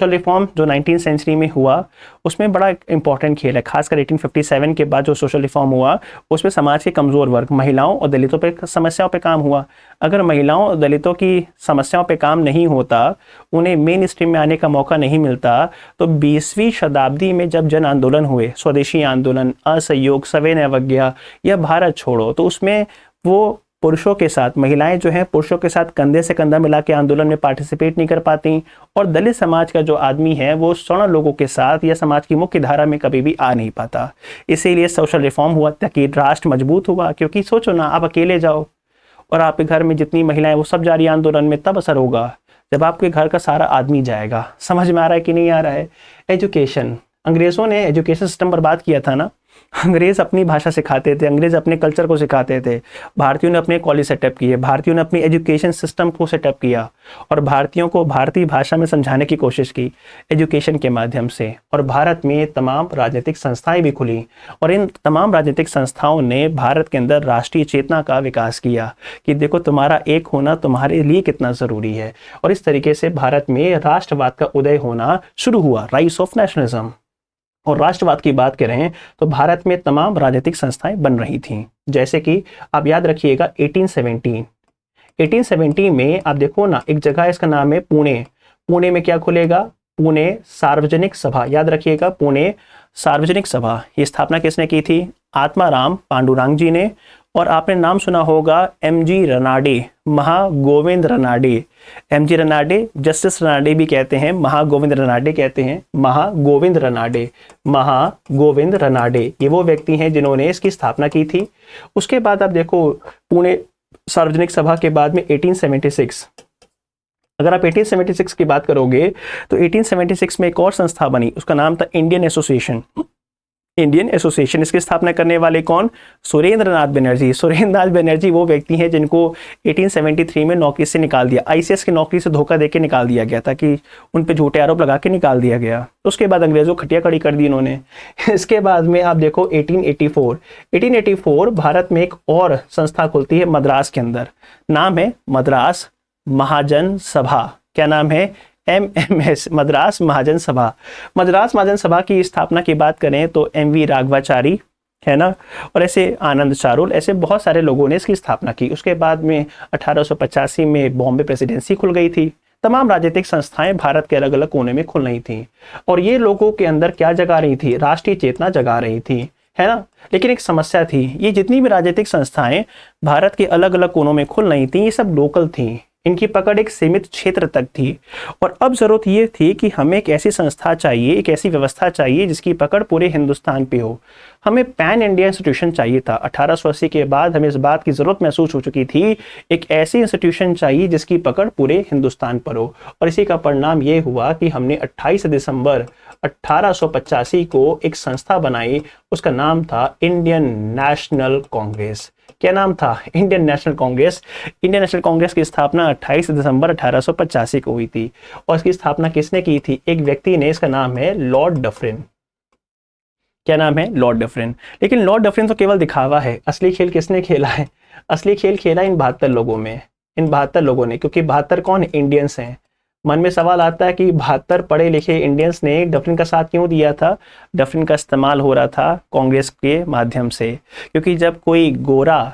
रिफॉर्म जो 19वीं सेंचुरी में हुआ, उसमें बड़ा इंपॉर्टेंट खेल है। खासकर 1857 के बाद जो सोशल रिफॉर्म हुआ, उसमें समाज के कमज़ोर वर्ग, महिलाओं और दलितों पे समस्याओं पे काम हुआ। अगर महिलाओं और दलितों की समस्याओं पे काम नहीं होता, उन्हें मेन स्ट्रीम में आने का मौका नहीं मिलता, तो 20वीं शताब्दी में जब जन आंदोलन हुए, स्वदेशी आंदोलन, असहयोग, सविनय अवज्ञा या भारत छोड़ो, तो उसमें वो पुरुषों के साथ, महिलाएं जो हैं पुरुषों के साथ कंधे से कंधा मिला के आंदोलन में पार्टिसिपेट नहीं कर पाती, और दलित समाज का जो आदमी है वो सवर्ण लोगों के साथ या समाज की मुख्य धारा में कभी भी आ नहीं पाता। इसीलिए सोशल रिफॉर्म हुआ ताकि राष्ट्र मजबूत हुआ। क्योंकि सोचो ना, आप अकेले जाओ और आपके घर में जितनी महिलाएं वो सब जा रही है आंदोलन में, तब असर होगा जब आपके घर का सारा आदमी जाएगा। समझ में आ रहा है कि नहीं आ रहा है? एजुकेशन, अंग्रेज़ों ने एजुकेशन सिस्टम बर्बाद किया था ना। अंग्रेज़ अपनी भाषा सिखाते थे, अंग्रेज़ अपने कल्चर को सिखाते थे, भारतीयों ने अपने कॉलेज सेटअप किए, भारतीयों ने अपनी एजुकेशन सिस्टम को सेटअप किया, और भारतीयों को भारतीय भाषा में समझाने की कोशिश की एजुकेशन के माध्यम से। और भारत में तमाम राजनीतिक संस्थाएं भी खुली, और इन तमाम राजनीतिक संस्थाओं ने भारत के अंदर राष्ट्रीय चेतना का विकास किया कि देखो तुम्हारा एक होना तुम्हारे लिए कितना ज़रूरी है। और इस तरीके से भारत में राष्ट्रवाद का उदय होना शुरू हुआ, राइज ऑफ नेशनलिज्म। और राष्ट्रवाद की बात करें तो भारत में तमाम राजनीतिक संस्थाएं बन रही थीं। जैसे कि आप याद रखिएगा 1817 में आप देखो ना, एक जगह इसका नाम है पुणे में क्या खुलेगा? पुणे सार्वजनिक सभा। याद रखिएगा, पुणे सार्वजनिक सभा। ये स्थापना किसने की थी? आत्माराम पांडुरंग जी ने। और आपने नाम सुना होगा M G Ranade, Mahagovind Ranade. M G Ranade, justice Ranade भी कहते हैं, महागोविंद रनाडे कहते हैं, महागोविंद रनाडे, महागोविंद रनाडे, ये वो व्यक्ति हैं जिन्होंने इसकी स्थापना की थी। उसके बाद आप देखो पुणे सार्वजनिक सभा के बाद में 1876, अगर आप 1876 की बात करोगे तो 1876 में एक और संस्था बनी, उसका नाम था इंडियन एसोसिएशन। इंडियन एसोसिएशन, इसकी स्थापना करने वाले कौन? सुरेंद्र नाथ बनर्जी। सुरेंद्र नाथ बनर्जी वो व्यक्ति हैं जिनको 1873 में नौकरी से निकाल दिया, आईसीएस की नौकरी से धोखा देके निकाल दिया गया था, कि उन पे झूठे आरोप लगा के निकाल दिया गया। उसके बाद अंग्रेजों खटिया खड़ी कर दी इन्होंने। इसके बाद में आप देखो 1884 भारत में एक और संस्था खुलती है मद्रास के अंदर, नाम है मद्रास महाजन सभा। क्या नाम है? MMS, मद्रास महाजन सभा। मद्रास महाजन सभा की स्थापना की बात करें तो MV राघवाचारी है ना, और ऐसे आनंद चारुल, ऐसे बहुत सारे लोगों ने इसकी स्थापना की। उसके बाद में 1885 में बॉम्बे प्रेसिडेंसी खुल गई थी। तमाम राजनीतिक संस्थाएं भारत के अलग अलग कोने में खुल रही थी, और ये लोगों के अंदर क्या जगा रही थी? राष्ट्रीय चेतना जगा रही थी, है ना। लेकिन एक समस्या थी, ये जितनी भी राजनीतिक संस्थाएं भारत के अलग अलग कोनों में खुल रही थी, ये सब लोकल थी, इनकी पकड़ एक सीमित क्षेत्र तक थी। और अब जरूरत ये थी कि हमें एक ऐसी संस्था चाहिए, एक ऐसी व्यवस्था चाहिए जिसकी पकड़ पूरे हिंदुस्तान पे हो। हमें पैन इंडिया इंस्टीट्यूशन चाहिए था। 1880 के बाद हमें इस बात की जरूरत महसूस हो चुकी थी, एक ऐसी इंस्टीट्यूशन चाहिए जिसकी पकड़ पूरे हिंदुस्तान पर हो। और इसी का परिणाम ये हुआ कि हमने 28 दिसंबर 1885 को एक संस्था बनाई, उसका नाम था इंडियन नेशनल कांग्रेस। क्या नाम था? Indian national Congress. Indian national Congress की स्थापना 28 दिसंबर 1885 को हुई थी। और इसकी स्थापना किसने की थी? एक व्यक्ति ने, इसका नाम है लॉर्ड डफरिन। क्या नाम है? Lord Dufferin. लेकिन लॉर्ड डफरिन तो केवल दिखावा है, असली खेल किसने खेला है? असली खेल खेला इन 72 लोगों में, इन 72 लोगों ने, क्योंकि 72 कौन? इंडियंस हैं। मन में सवाल आता है कि 72 पढ़े लिखे इंडियंस ने डफरिन का साथ क्यों दिया था? डफरिन का इस्तेमाल हो रहा था कांग्रेस के माध्यम से, क्योंकि जब कोई गोरा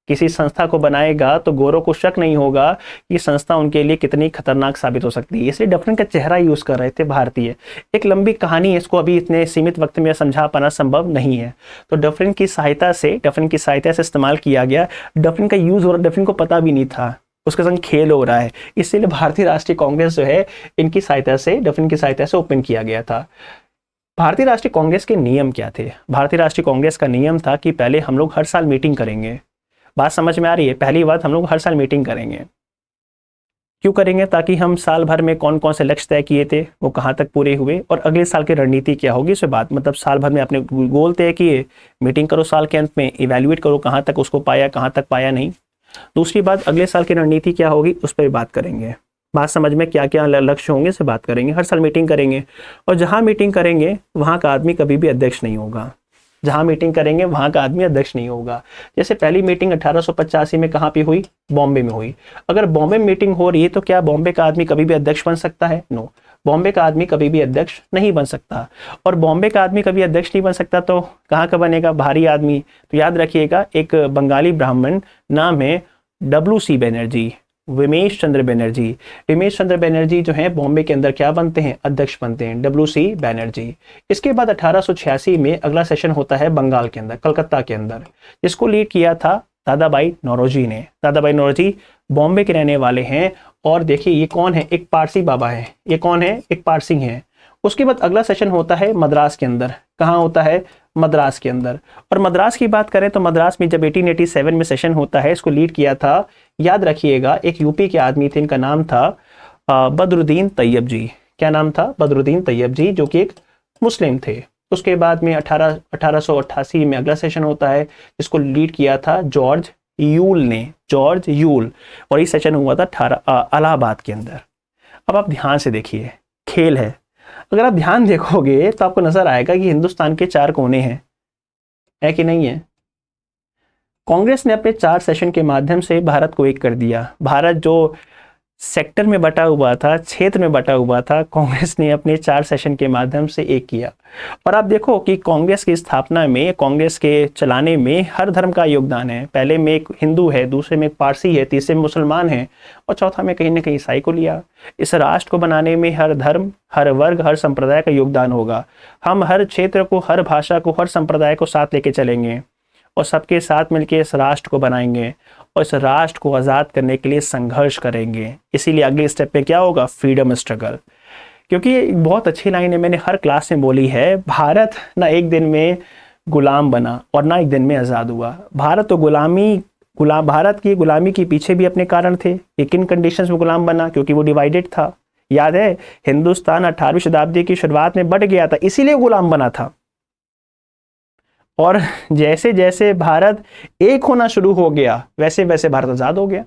किसी संस्था को बनाएगा तो गोरों को शक नहीं होगा कि संस्था उनके लिए कितनी खतरनाक साबित हो सकती है, इसलिए डफरिन का चेहरा यूज कर रहे थे भारतीय। एक लंबी कहानी है, इसको अभी इतने सीमित वक्त में समझा पाना संभव नहीं है। तो डफरिन की सहायता से इस्तेमाल किया गया। डफरिन का यूज हो रहा, डफरिन को पता भी नहीं था, उसके संग खेल हो रहा है, इसीलिए भारतीय राष्ट्रीय कांग्रेस जो है इनकी सहायता से, डफरिन की सहायता से ओपन किया गया था। भारतीय राष्ट्रीय कांग्रेस के नियम क्या थे? भारतीय राष्ट्रीय कांग्रेस का नियम था कि पहले हम लोग हर साल मीटिंग करेंगे। बात समझ में आ रही है? पहली बात, हम लोग हर साल मीटिंग करेंगे। क्यों करेंगे? ताकि हम साल भर में कौन कौन से लक्ष्य तय किए थे वो कहाँ तक पूरे हुए, और अगले साल की रणनीति क्या होगी इस बात, मतलब साल भर में आपने गोल तय किए, मीटिंग करो साल के अंत में, इवेल्युएट करो कहाँ तक उसको पाया, कहाँ तक पाया नहीं। दूसरी बात, अगले साल की रणनीति क्या होगी उस पर भी बात करेंगे। बात समझ में? क्या क्या लक्ष्य होंगे से बात करेंगे। हर साल मीटिंग करेंगे, और जहाँ मीटिंग करेंगे वहाँ का आदमी कभी भी अध्यक्ष नहीं होगा। जहाँ मीटिंग करेंगे वहाँ का आदमी अध्यक्ष नहीं होगा। जैसे पहली मीटिंग 1885 में कहाँ पे हुई? बॉम्बे में हुई। अगर बॉम्बे में मीटिंग हो रही है तो क्या बॉम्बे का आदमी कभी भी अध्यक्ष बन सकता है? नो, बॉम्बे का आदमी कभी भी अध्यक्ष नहीं बन सकता। और बॉम्बे का आदमी कभी अध्यक्ष नहीं बन सकता तो कहाँ का बनेगा? भारी आदमी। तो याद रखिएगा, एक बंगाली ब्राह्मण, नाम है WC बनर्जी, विमेश चंद्र बनर्जी। विमेश चंद्र बनर्जी जो है बॉम्बे के अंदर क्या बनते हैं? अध्यक्ष बनते हैं, WC बनर्जी। इसके बाद 1886 में अगला सेशन होता है बंगाल के अंदर, कलकत्ता के अंदर, जिसको लीड किया था दादाभाई नौरोजी ने। दादाभाई नौरोजी बॉम्बे के रहने वाले हैं, और देखिए ये कौन है? एक पारसी बाबा है। ये कौन है? एक पारसी है। उसके बाद अगला सेशन होता है मद्रास के अंदर। कहाँ होता है? मद्रास के अंदर। और मद्रास की बात करें तो मद्रास में जब 1887 में सेशन होता है, इसको लीड किया था, याद रखिएगा, एक यूपी के आदमी थे, इनका नाम था बदरुद्दीन तैयब जी। क्या नाम था? बदरुद्दीन तैयब जी, जो कि एक मुस्लिम थे। उसके बाद में 1888 में अगला सेशन होता है, जिसको लीड किया था जॉर्ज यूल ने, जॉर्ज यूल। और ये सेशन हुआ था इलाहाबाद के अंदर। अब आप ध्यान से देखिए, खेल है। अगर आप ध्यान देखोगे तो आपको नजर आएगा कि हिंदुस्तान के 4 कोने हैं, है कि नहीं है? कांग्रेस ने अपने 4 सेशन के माध्यम से भारत को एक कर दिया। भारत जो सेक्टर में बटा हुआ था, क्षेत्र में बटा हुआ था, कांग्रेस ने अपने 4 सेशन के माध्यम से एक किया। और आप देखो कि कांग्रेस की स्थापना में, कांग्रेस के चलाने में हर धर्म का योगदान है। पहले में एक हिंदू है, दूसरे में एक पारसी है, तीसरे में मुसलमान है, और चौथा में कहीं ना कहीं ईसाई को लिया। इस राष्ट्र को बनाने में हर धर्म, हर वर्ग, हर संप्रदाय का योगदान होगा। हम हर क्षेत्र को, हर भाषा को, हर संप्रदाय को साथ लेके चलेंगे, और सबके साथ मिलकर इस राष्ट्र को बनाएंगे और इस राष्ट्र को आज़ाद करने के लिए संघर्ष करेंगे। इसीलिए अगले स्टेप पे क्या होगा, फ्रीडम स्ट्रगल। क्योंकि ये एक बहुत अच्छी लाइन है, मैंने हर क्लास में बोली है, भारत ना एक दिन में गुलाम बना और ना एक दिन में आज़ाद हुआ। भारत तो भारत की गुलामी के पीछे भी अपने कारण थे। ये किन कंडीशंस में गुलाम बना, क्योंकि वो डिवाइडेड था। याद है, हिंदुस्तान 18वीं शताब्दी की शुरुआत में बट गया था, इसीलिए गुलाम बना था। और जैसे जैसे भारत एक होना शुरू हो गया वैसे वैसे भारत आज़ाद हो गया।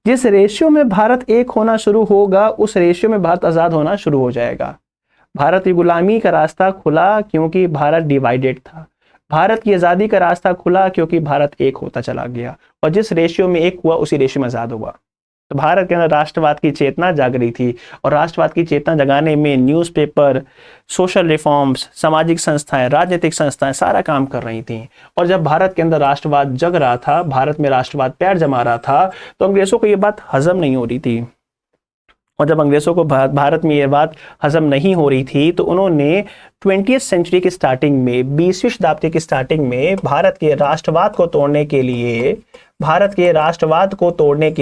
जिस रेशियो में भारत एक होना शुरू होगा उस रेशियो में भारत आज़ाद होना शुरू हो जाएगा। भारत की गुलामी का रास्ता खुला क्योंकि भारत डिवाइडेड था। भारत की आज़ादी का रास्ता खुला क्योंकि भारत एक होता चला गया, और जिस रेशियो में एक हुआ उसी रेशियो में आज़ाद हुआ। तो भारत के अंदर राष्ट्रवाद की चेतना जाग रही थी, और राष्ट्रवाद की चेतना जगाने में न्यूज़पेपर, सोशल रिफॉर्म्स, सामाजिक संस्थाएं, राजनीतिक संस्थाएं सारा काम कर रही थी। और जब भारत के अंदर राष्ट्रवाद जग रहा था, भारत में राष्ट्रवाद पैर जमा रहा था, तो अंग्रेजों को ये बात हजम नहीं हो रही थी। और जब अंग्रेज़ों को भारत में ये बात हजम नहीं हो रही थी तो उन्होंने 20वीं सेंचुरी की स्टार्टिंग में, 20वीं शताब्दी की स्टार्टिंग में भारत के राष्ट्रवाद को तोड़ने के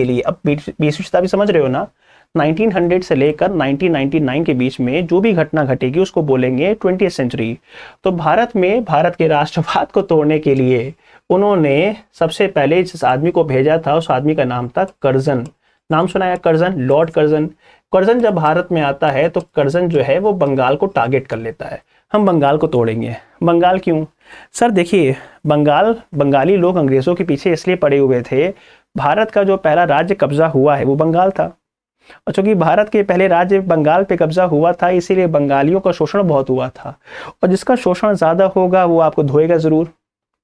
लिए, अब 20वीं शताब्दी समझ रहे हो ना, 1900 से लेकर 1999 के बीच में जो भी घटना घटेगी उसको बोलेंगे 20वीं सेंचुरी। तो भारत में भारत के राष्ट्रवाद को तोड़ने के लिए उन्होंने सबसे पहले जिस आदमी को भेजा था उस आदमी का नाम था कर्जन। नाम सुनाया, कर्जन, लॉर्ड कर्जन। कर्जन जब भारत में आता है तो कर्जन जो है वो बंगाल को टारगेट कर लेता है, हम बंगाल को तोड़ेंगे। बंगाल क्यों? सर देखिए, बंगाली लोग अंग्रेज़ों के पीछे इसलिए पड़े हुए थे, भारत का जो पहला राज्य कब्जा हुआ है वो बंगाल था, और चूंकि भारत के पहले राज्य बंगाल पे कब्जा हुआ था इसीलिए बंगालियों का शोषण बहुत हुआ था, और जिसका शोषण ज़्यादा होगा वो आपको धोएगा ज़रूर।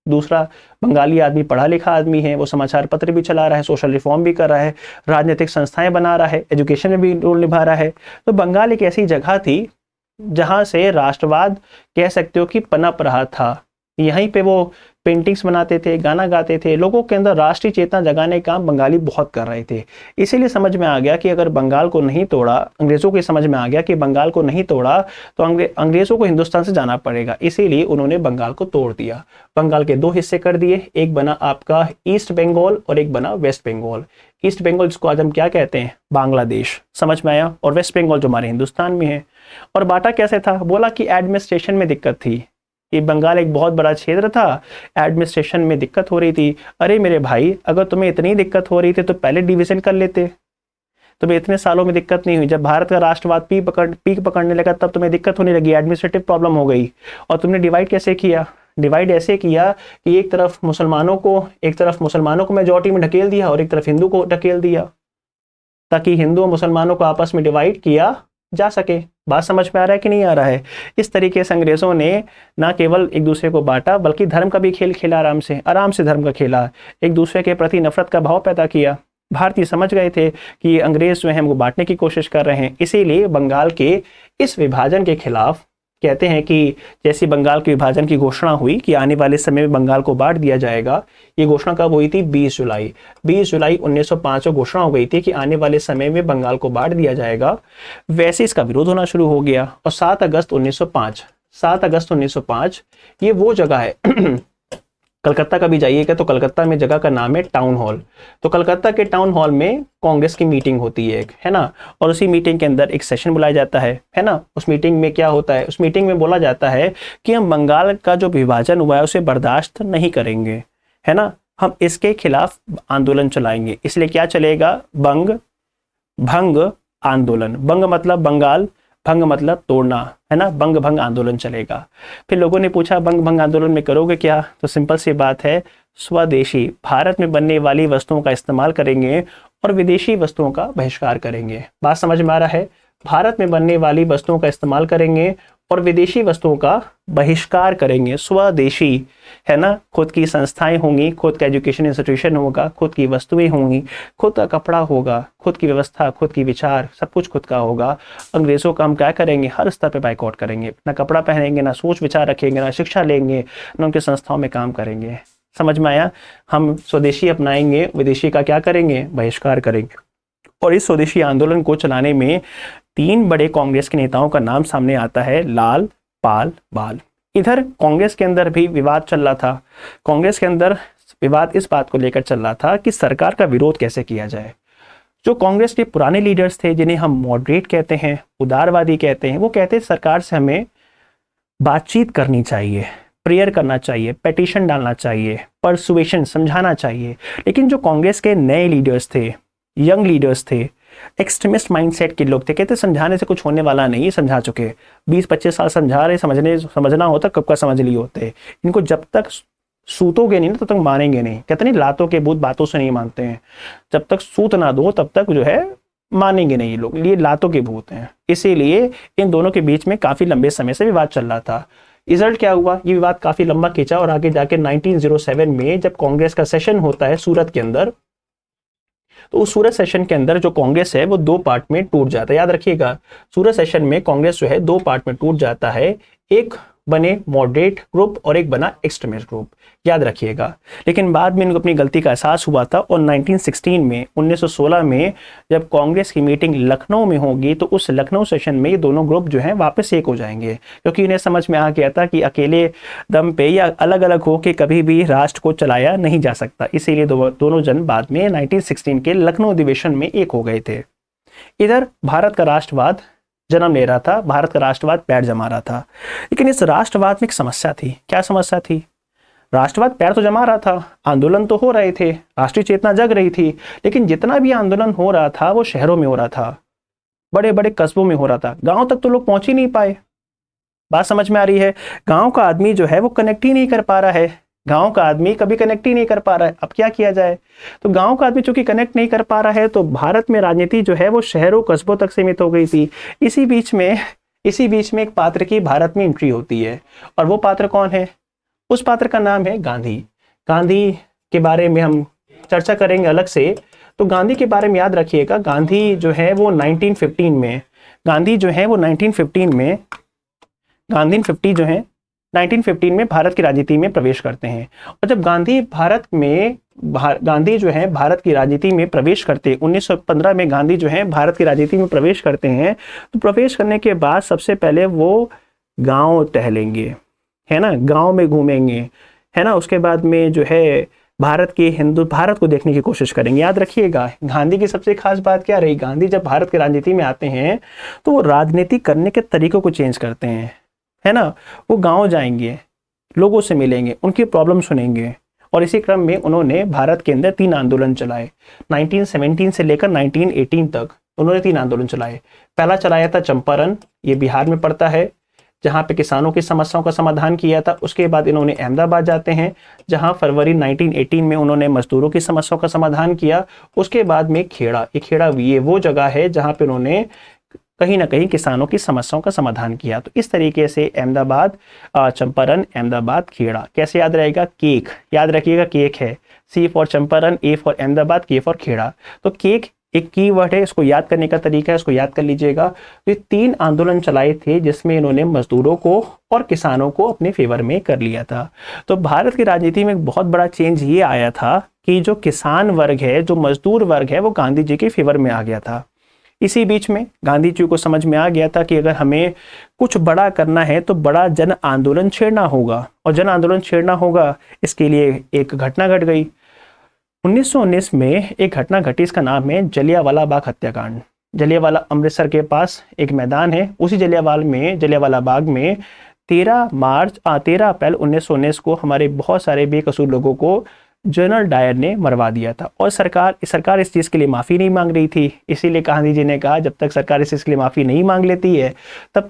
दूसरा, बंगाली आदमी पढ़ा लिखा आदमी है, वो समाचार पत्र भी चला रहा है, सोशल रिफॉर्म भी कर रहा है, राजनीतिक संस्थाएं बना रहा है, एजुकेशन में भी रोल निभा रहा है। तो बंगाल एक ऐसी जगह थी जहां से राष्ट्रवाद कह सकते हो कि पनप रहा था। यहीं पे वो पेंटिंग्स बनाते थे, गाना गाते थे, लोगों के अंदर राष्ट्रीय चेतना जगाने का काम बंगाली बहुत कर रहे थे। इसीलिए समझ में आ गया कि अगर बंगाल को नहीं तोड़ा, अंग्रेज़ों को समझ में आ गया कि बंगाल को नहीं तोड़ा तो अंग्रेज़ों को हिंदुस्तान से जाना पड़ेगा, इसीलिए उन्होंने बंगाल को तोड़ दिया। बंगाल के दो हिस्से कर दिए, एक बना आपका ईस्ट बंगाल और एक बना वेस्ट बंगाल। ईस्ट बंगाल जिसको आज हम क्या कहते हैं, बांग्लादेश, समझ में आया, और वेस्ट बंगाल जो हमारे हिंदुस्तान में है। और बांटा कैसे था? बोला कि एडमिनिस्ट्रेशन में दिक्कत थी, ये बंगाल एक बहुत बड़ा क्षेत्र था, एडमिनिस्ट्रेशन में दिक्कत हो रही थी। अरे मेरे भाई, अगर तुम्हें इतनी दिक्कत हो रही थी तो पहले डिवीजन कर लेते, तुम्हें इतने सालों में दिक्कत नहीं हुई। जब भारत का राष्ट्रवाद पीक पकड़ने लगा तब तुम्हें दिक्कत होने लगी, एडमिनिस्ट्रेटिव प्रॉब्लम हो गई। और तुमने डिवाइड कैसे किया? डिवाइड ऐसे किया कि एक तरफ मुसलमानों को मेजॉरिटी में ढकेल दिया और एक तरफ हिंदू को ढकेल दिया, ताकि हिंदू और मुसलमानों को आपस में डिवाइड किया जा सके। बात समझ में आ रहा है कि नहीं आ रहा है? इस तरीके से अंग्रेजों ने ना केवल एक दूसरे को बांटा बल्कि धर्म का भी खेल खेला, आराम से धर्म का खेला, एक दूसरे के प्रति नफरत का भाव पैदा किया। भारतीय समझ गए थे कि अंग्रेज जो है हमको बांटने की कोशिश कर रहे हैं, इसीलिए बंगाल के इस विभाजन के खिलाफ कहते हैं कि जैसे बंगाल के विभाजन की घोषणा हुई कि आने वाले समय में बंगाल को बांट दिया जाएगा, ये घोषणा कब हुई थी? 20 जुलाई 1905 को घोषणा हो गई थी कि आने वाले समय में बंगाल को बांट दिया जाएगा। वैसे इसका विरोध होना शुरू हो गया, और 7 अगस्त 1905 ये वो जगह है कलकत्ता का भी जाइएगा तो कलकत्ता में जगह का नाम है टाउन हॉल। तो कलकत्ता के टाउन हॉल में कांग्रेस की मीटिंग होती है, है ना, और उसी मीटिंग के अंदर एक सेशन बुलाया जाता है ना। उस मीटिंग में क्या होता है? उस मीटिंग में बोला जाता है कि हम बंगाल का जो विभाजन हुआ है उसे बर्दाश्त नहीं करेंगे, है ना, हम इसके खिलाफ आंदोलन चलाएंगे। इसलिए क्या चलेगा? भंग आंदोलन। बंग मतलब बंगाल, भंग मतलब तोड़ना, है ना, बंग भंग आंदोलन चलेगा। फिर लोगों ने पूछा बंग भंग आंदोलन में करोगे क्या? तो सिंपल सी बात है, स्वदेशी, भारत में बनने वाली वस्तुओं का इस्तेमाल करेंगे और विदेशी वस्तुओं का बहिष्कार करेंगे। बात समझ में आ रहा है? भारत में बनने वाली वस्तुओं का इस्तेमाल करेंगे और विदेशी वस्तुओं का बहिष्कार करेंगे। स्वदेशी, है ना, खुद की संस्थाएं होंगी, खुद का एजुकेशन इंस्टीट्यूशन होगा, खुद की वस्तुएं होंगी, खुद का कपड़ा होगा, खुद की व्यवस्था, खुद की विचार, सब कुछ खुद का होगा। अंग्रेजों का हम क्या करेंगे? हर स्तर पे बाइकआउट करेंगे। ना कपड़ा पहनेंगे, ना सोच विचार रखेंगे, ना शिक्षा लेंगे, ना उनके संस्थाओं में काम करेंगे। समझ में आया? हम स्वदेशी अपनाएंगे, विदेशी का क्या करेंगे? बहिष्कार करेंगे। और इस स्वदेशी आंदोलन को चलाने में 3 बड़े कांग्रेस के नेताओं का नाम सामने आता है, लाल, पाल, बाल। इधर कांग्रेस के अंदर भी विवाद चल रहा था। कांग्रेस के अंदर विवाद इस बात को लेकर चल रहा था कि सरकार का विरोध कैसे किया जाए। जो कांग्रेस के पुराने लीडर्स थे, जिन्हें हम मॉडरेट कहते हैं, उदारवादी कहते हैं, वो कहते हैं सरकार से हमें बातचीत करनी चाहिए, प्रेयर करना चाहिए, पेटिशन डालना चाहिए, परसुएशन समझाना चाहिए। लेकिन जो कांग्रेस के नए लीडर्स थे, यंग लीडर्स थे, एक्सट्रीमिस्ट माइंडसेट के लोग थे, कहते समझाने से कुछ होने वाला नहीं, समझा चुके, 20-25 साल समझा रहे, समझना होता कब का समझ लिए होते। इनको जब तक सूतोगे नहीं ना तब तक मानेंगे नहीं। कहते नहीं लातों के भूत बातों से नहीं मानते हैं, जब तक सूत ना दो तब तक जो है मानेंगे नहीं ये लोग, ये लातों के भूत हैं। इसीलिए इन दोनों के बीच में काफी लंबे समय से विवाद चल रहा था। रिजल्ट क्या हुआ, ये विवाद काफी लंबा खींचा और आगे जाके 1907 में जब कांग्रेस का सेशन होता है सूरत के अंदर, तो उस सूरत सेशन के अंदर जो कांग्रेस है वो 2 पार्ट में टूट जाता है। याद रखिएगा, सूरत सेशन में कांग्रेस जो है 2 पार्ट में टूट जाता है, एक बने मॉडरेट ग्रुप और एक बना एक्सट्रीमिस्ट ग्रुप, याद रखिएगा। लेकिन बाद में इनको अपनी गलती का एहसास हुआ था और 1916 में जब कांग्रेस की मीटिंग लखनऊ में होगी तो उस लखनऊ सेशन में ये दोनों ग्रुप जो हैं वापस एक हो जाएंगे, क्योंकि इन्हें समझ में आ गया था कि अकेले दम पे या अलग अलग होकर कभी भी राष्ट्र को चलाया नहीं जा सकता। इसीलिए दोनों जन बाद में 1916 के लखनऊ अधिवेशन में एक हो गए थे। इधर भारत का राष्ट्रवाद जन्म ले रहा था, भारत का राष्ट्रवाद पैर जमा रहा था। लेकिन इस राष्ट्रवाद में एक समस्या थी। क्या समस्या थी? राष्ट्रवाद पैर तो जमा रहा था, आंदोलन तो हो रहे थे, राष्ट्रीय चेतना जग रही थी, लेकिन जितना भी आंदोलन हो रहा था वो शहरों में हो रहा था, बड़े बड़े कस्बों में हो रहा था, गांव तक तो लोग पहुंच ही नहीं पाए। बात समझ में आ रही है? गांव का आदमी जो है वो कनेक्ट ही नहीं कर पा रहा है, गांव का आदमी कभी कनेक्ट ही नहीं कर पा रहा है। अब क्या किया जाए? तो गांव का आदमी चूंकि कनेक्ट नहीं कर पा रहा है तो भारत में राजनीति जो है वो शहरों कस्बों तक सीमित हो गई थी। इसी बीच में एक पात्र की भारत में एंट्री होती है, और वो पात्र कौन है? उस पात्र का नाम है गांधी। गांधी के बारे में हम चर्चा करेंगे अलग से। तो गांधी के बारे में याद रखिएगा, गांधी जो है वो 1915 में भारत की राजनीति में प्रवेश करते हैं। और जब गांधी जो है भारत की राजनीति में प्रवेश करते हैं, 1915 में गांधी जो है भारत की राजनीति में प्रवेश करते हैं, तो प्रवेश करने के बाद सबसे पहले वो गांव टहलेंगे, है ना, गांव में घूमेंगे, है ना। उसके बाद में जो है भारत को देखने की कोशिश करेंगे। याद रखिएगा, गांधी की सबसे खास बात क्या रही? गांधी जब भारत की राजनीति में आते हैं तो वो राजनीति करने के तरीकों को चेंज करते हैं, है ना। वो गांव जाएंगे, लोगों से मिलेंगे, उनकी प्रॉब्लम सुनेंगे, और इसी क्रम में उन्होंने भारत के अंदर 3 आंदोलन चलाए। 1917 से लेकर 1918 तक उन्होंने 3 आंदोलन चलाए। पहला चलाया था चंपारण, ये बिहार में पड़ता है, जहां पे किसानों की समस्याओं का समाधान किया था। उसके बाद इन्होंने अहमदाबाद जाते हैं, जहां फरवरी 1918 में उन्होंने मजदूरों की समस्याओं का समाधान किया। उसके बाद में खेड़ा, ये वो जगह है जहां पे उन्होंने कहीं ना कहीं किसानों की समस्याओं का समाधान किया। तो इस तरीके से अहमदाबाद, चंपारण, अहमदाबाद, खेड़ा। कैसे याद रहेगा? केक, याद रखिएगा, केक है, C for Champaran, A for Ahmedabad, K for Kheda. तो केक एक कीवर्ड है, इसको याद करने का तरीका है, इसको याद कर लीजिएगा। तो ये 3 आंदोलन चलाए थे जिसमें इन्होंने मजदूरों को और किसानों को अपने फेवर में कर लिया था। तो भारत की राजनीति में एक बहुत बड़ा चेंज ये आया था कि जो किसान वर्ग है, जो मजदूर वर्ग है, वो गांधी जी के फेवर में आ गया था। इसी बीच में गांधी जी को समझ में आ गया था कि अगर हमें कुछ बड़ा करना है तो बड़ा जन आंदोलन छेड़ना होगा, और जन आंदोलन छेड़ना होगा, इसके लिए एक घटना घट गई। 1919 में एक घटना घटी, इसका नाम है जलियांवाला बाग हत्याकांड। जलियांवाला अमृतसर के पास एक मैदान है, उसी जलियांवाला बाग में 13 अप्रैल 1919 को हमारे बहुत सारे बेकसूर लोगों को जनरल डायर ने मरवा दिया था। और सरकार इस चीज़ के लिए माफ़ी नहीं मांग रही थी। इसीलिए गांधी जी ने कहा जब तक सरकार इस चीज़ के लिए माफ़ी नहीं मांग लेती है तब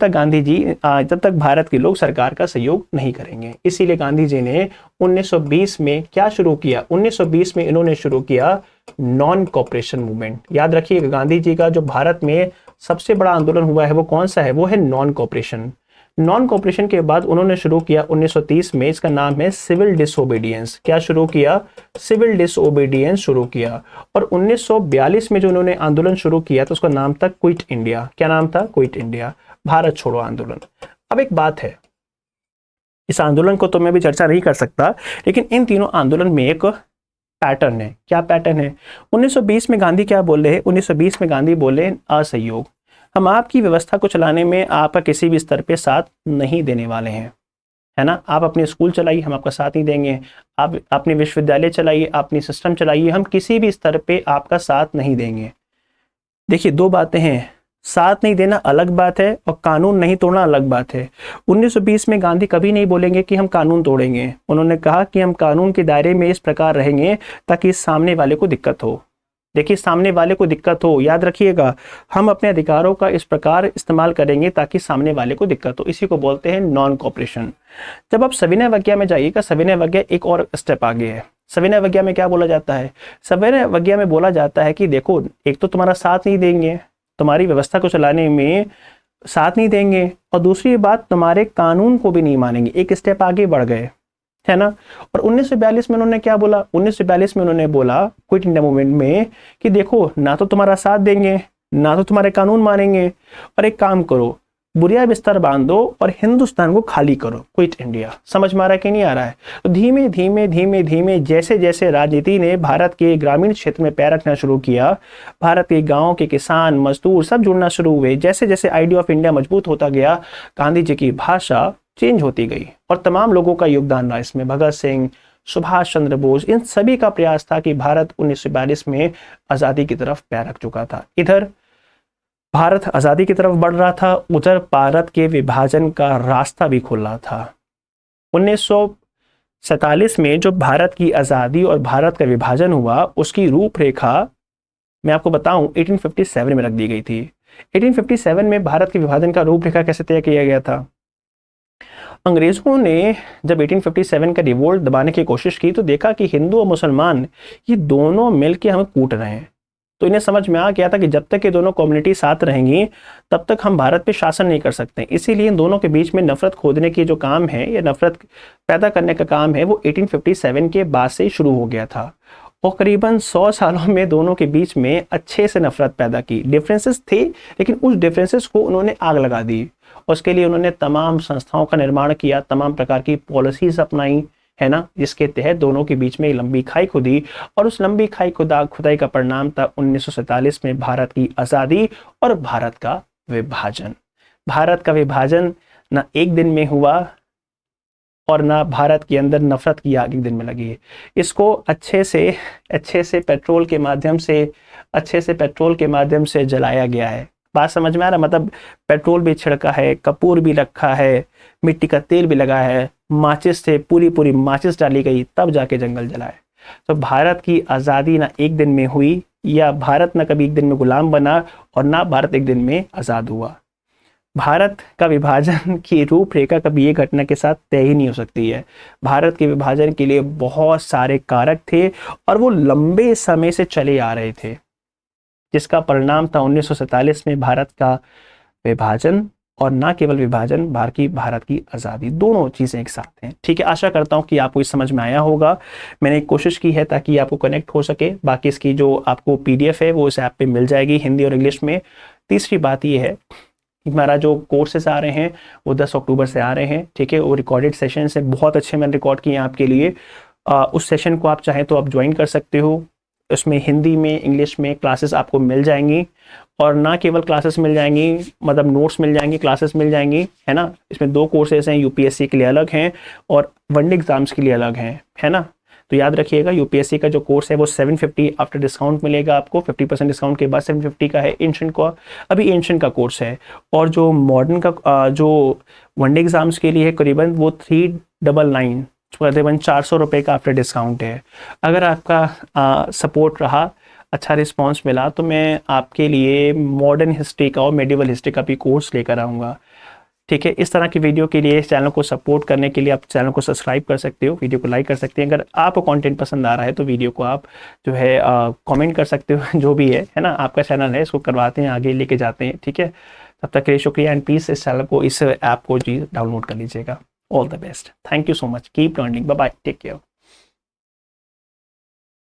तक भारत के लोग सरकार का सहयोग नहीं करेंगे। इसीलिए गांधी जी ने 1920 में क्या शुरू किया? 1920 में इन्होंने शुरू किया नॉन कोऑपरेशन मूवमेंट। याद रखिएगा, गांधी जी का जो भारत में सबसे बड़ा आंदोलन हुआ है वो कौन सा है? वो है नॉन कोऑपरेशन। नॉन कोऑपरेशन के बाद उन्होंने शुरू किया 1930 में, इसका नाम है सिविल डिसओबीडियंस। क्या शुरू किया? सिविल डिसओबीडियंस शुरू किया। और 1942 में जो उन्होंने आंदोलन शुरू किया तो उसका नाम था क्विट इंडिया। क्या नाम था? क्विट इंडिया, भारत छोड़ो आंदोलन। अब एक बात है, इस आंदोलन को तो मैं भी चर्चा नहीं कर सकता, लेकिन इन तीनों आंदोलन में एक पैटर्न है। क्या पैटर्न है? 1920 में गांधी क्या बोल रहे हैं? 1920 में गांधी बोले असहयोग, हम आपकी व्यवस्था को चलाने में आपका किसी भी स्तर पे साथ नहीं देने वाले हैं, है ना। आप अपने स्कूल चलाइए, हम आपका साथ नहीं देंगे। आप अपने विश्वविद्यालय चलाइए, अपनी सिस्टम चलाइए, हम किसी भी स्तर पे आपका साथ नहीं देंगे। देखिए, दो बातें हैं, साथ नहीं देना अलग बात है और कानून नहीं तोड़ना अलग बात है। 1920 में गांधी कभी नहीं बोलेंगे कि हम कानून तोड़ेंगे। उन्होंने कहा कि हम कानून के दायरे में इस प्रकार रहेंगे ताकि सामने वाले को दिक्कत हो। देखिए, सामने वाले को दिक्कत हो, याद रखिएगा, हम अपने अधिकारों का इस प्रकार इस्तेमाल करेंगे ताकि सामने वाले को दिक्कत हो। इसी को बोलते हैं नॉन कॉपरेशन। जब आप सविनय अवज्ञा में जाइएगा, सविनय अवज्ञा एक और स्टेप आगे है। सविनय अवज्ञा में क्या बोला जाता है? सविनय अवज्ञा में बोला जाता है कि देखो, एक तो तुम्हारा साथ नहीं देंगे, तुम्हारी व्यवस्था को चलाने में साथ नहीं देंगे, और दूसरी बात तुम्हारे कानून को भी नहीं मानेंगे। एक स्टेप आगे बढ़ गए, है ना। और 1942 में उन्होंने क्या बोला? 1942 में उन्होंने बोला क्विट इंडिया मूवमेंट में कि देखो, ना तो तुम्हारा साथ देंगे, ना तो तुम्हारे कानून मानेंगे, और एक काम करो, बुरिया बिस्तर बांध दो और हिंदुस्तान को खाली करो, क्विट इंडिया। समझ में आ रहा है कि नहीं आ रहा है? तो धीमे धीमे धीमे धीमे जैसे जैसे राजनीति ने भारत के ग्रामीण क्षेत्र में पैर रखना शुरू किया, भारत के गाँव के किसान मजदूर सब जुड़ना शुरू हुए, जैसे जैसे आइडिया ऑफ इंडिया मजबूत होता गया, गांधी जी की भाषा चेंज होती गई और तमाम लोगों का योगदान रहा इसमें। भगत सिंह, सुभाष चंद्र बोस, इन सभी का प्रयास था कि भारत 1942 में आज़ादी की तरफ पैर रख चुका था। इधर भारत आज़ादी की तरफ बढ़ रहा था, उधर भारत के विभाजन का रास्ता भी खुल रहा था। 1947 में जो भारत की आज़ादी और भारत का विभाजन हुआ, उसकी रूपरेखा मैं आपको बताऊं 1857 में रख दी गई थी। 1857 में भारत के विभाजन का रूपरेखा कैसे तय किया गया था? अंग्रेजों ने जब 1857 का रिवोल्ट दबाने की कोशिश की तो देखा कि हिंदू और मुसलमान ये दोनों मिलकर हमें कूट रहे हैं। तो इन्हें समझ में आ गया था कि जब तक ये दोनों कम्युनिटी साथ रहेंगी तब तक हम भारत पे शासन नहीं कर सकते। इसीलिए इन दोनों के बीच में नफरत खोदने की जो काम है या नफरत पैदा करने का काम है वो 1857 के बाद से शुरू हो गया था, और करीबन 100 सालों में दोनों के बीच में अच्छे से नफरत पैदा की। डिफरेंसेस थे, लेकिन उस डिफरेंसेस को उन्होंने आग लगा दी। उसके लिए उन्होंने तमाम संस्थाओं का निर्माण किया, तमाम प्रकार की पॉलिसीज अपनाई, है ना, जिसके तहत दोनों के बीच में एक लंबी खाई खुदी, और उस लंबी खाई खुदाई का परिणाम था 1947 में भारत की आज़ादी और भारत का विभाजन। भारत का विभाजन ना एक दिन में हुआ और ना भारत के अंदर नफरत की आग एक दिन में लगी है। इसको अच्छे से पेट्रोल के माध्यम से जलाया गया है। बात समझ में आ रहा? मतलब पेट्रोल भी छिड़का है, कपूर भी रखा है, मिट्टी का तेल भी लगा है, माचिस से पूरी माचिस डाली गई, तब जाके जंगल जलाए। तो भारत की आज़ादी ना एक दिन में हुई, या भारत ना कभी एक दिन में गुलाम बना, और ना भारत एक दिन में आज़ाद हुआ। भारत का विभाजन की रूपरेखा कभी ये घटना के साथ तय ही नहीं हो सकती है। भारत के विभाजन के लिए बहुत सारे कारक थे और वो लंबे समय से चले आ रहे थे, जिसका परिणाम था 1947 में भारत का विभाजन, और ना केवल विभाजन, भारत की आज़ादी। दोनों चीज़ें एक साथ हैं। ठीक है, आशा करता हूँ कि आपको इस समझ में आया होगा। मैंने कोशिश की है ताकि आपको कनेक्ट हो सके। बाकी इसकी जो आपको PDF है वो इस ऐप पे मिल जाएगी, हिंदी और इंग्लिश में। तीसरी बात ये है, हमारा जो कोर्सेस आ रहे हैं वो 10 अक्टूबर से आ रहे हैं। ठीक है, वो रिकॉर्डेड सेशन से बहुत अच्छे मैंने रिकॉर्ड किए हैं आपके लिए। उस सेशन को आप चाहें तो आप ज्वाइन कर सकते हो। उसमें हिंदी में, इंग्लिश में क्लासेस आपको मिल जाएंगी, और ना केवल क्लासेस मिल जाएंगी, मतलब नोट्स मिल जाएंगी, क्लासेस मिल जाएंगी, है ना। इसमें 2 कोर्सेज हैं, UPSC के लिए अलग हैं और वनडे एग्जाम्स के लिए अलग हैं, है ना। तो याद रखिएगा, UPSC का जो कोर्स है वो 750 आफ्टर डिस्काउंट मिलेगा आपको, 50% डिस्काउंट के बाद 750 का है। एंशिएंट का अभी एंशिएंट का कोर्स है, और जो मॉडर्न का जो वनडे एग्जाम्स के लिए है करीबन वो 399, करीबन 400 रुपये का आफ्टर डिस्काउंट है। अगर आपका सपोर्ट रहा, अच्छा रिस्पांस मिला, तो मैं आपके लिए मॉडर्न हिस्ट्री का और मेडिवल हिस्ट्री का भी कोर्स लेकर आऊँगा। ठीक है, इस तरह की वीडियो के लिए इस चैनल को सपोर्ट करने के लिए आप चैनल को सब्सक्राइब कर सकते हो, वीडियो को लाइक कर सकते हैं। अगर आपको कंटेंट पसंद आ रहा है तो वीडियो को आप जो है कमेंट कर सकते हो, जो भी है ना। आपका चैनल है, इसको करवाते हैं, आगे लेके जाते हैं। ठीक है, तब तक के लिए शुक्रिया, एंड प्लीज़ इस चैनल को, इस ऐप को जी डाउनलोड कर लीजिएगा। All the best, thank you so much, keep learning, bye bye, take care.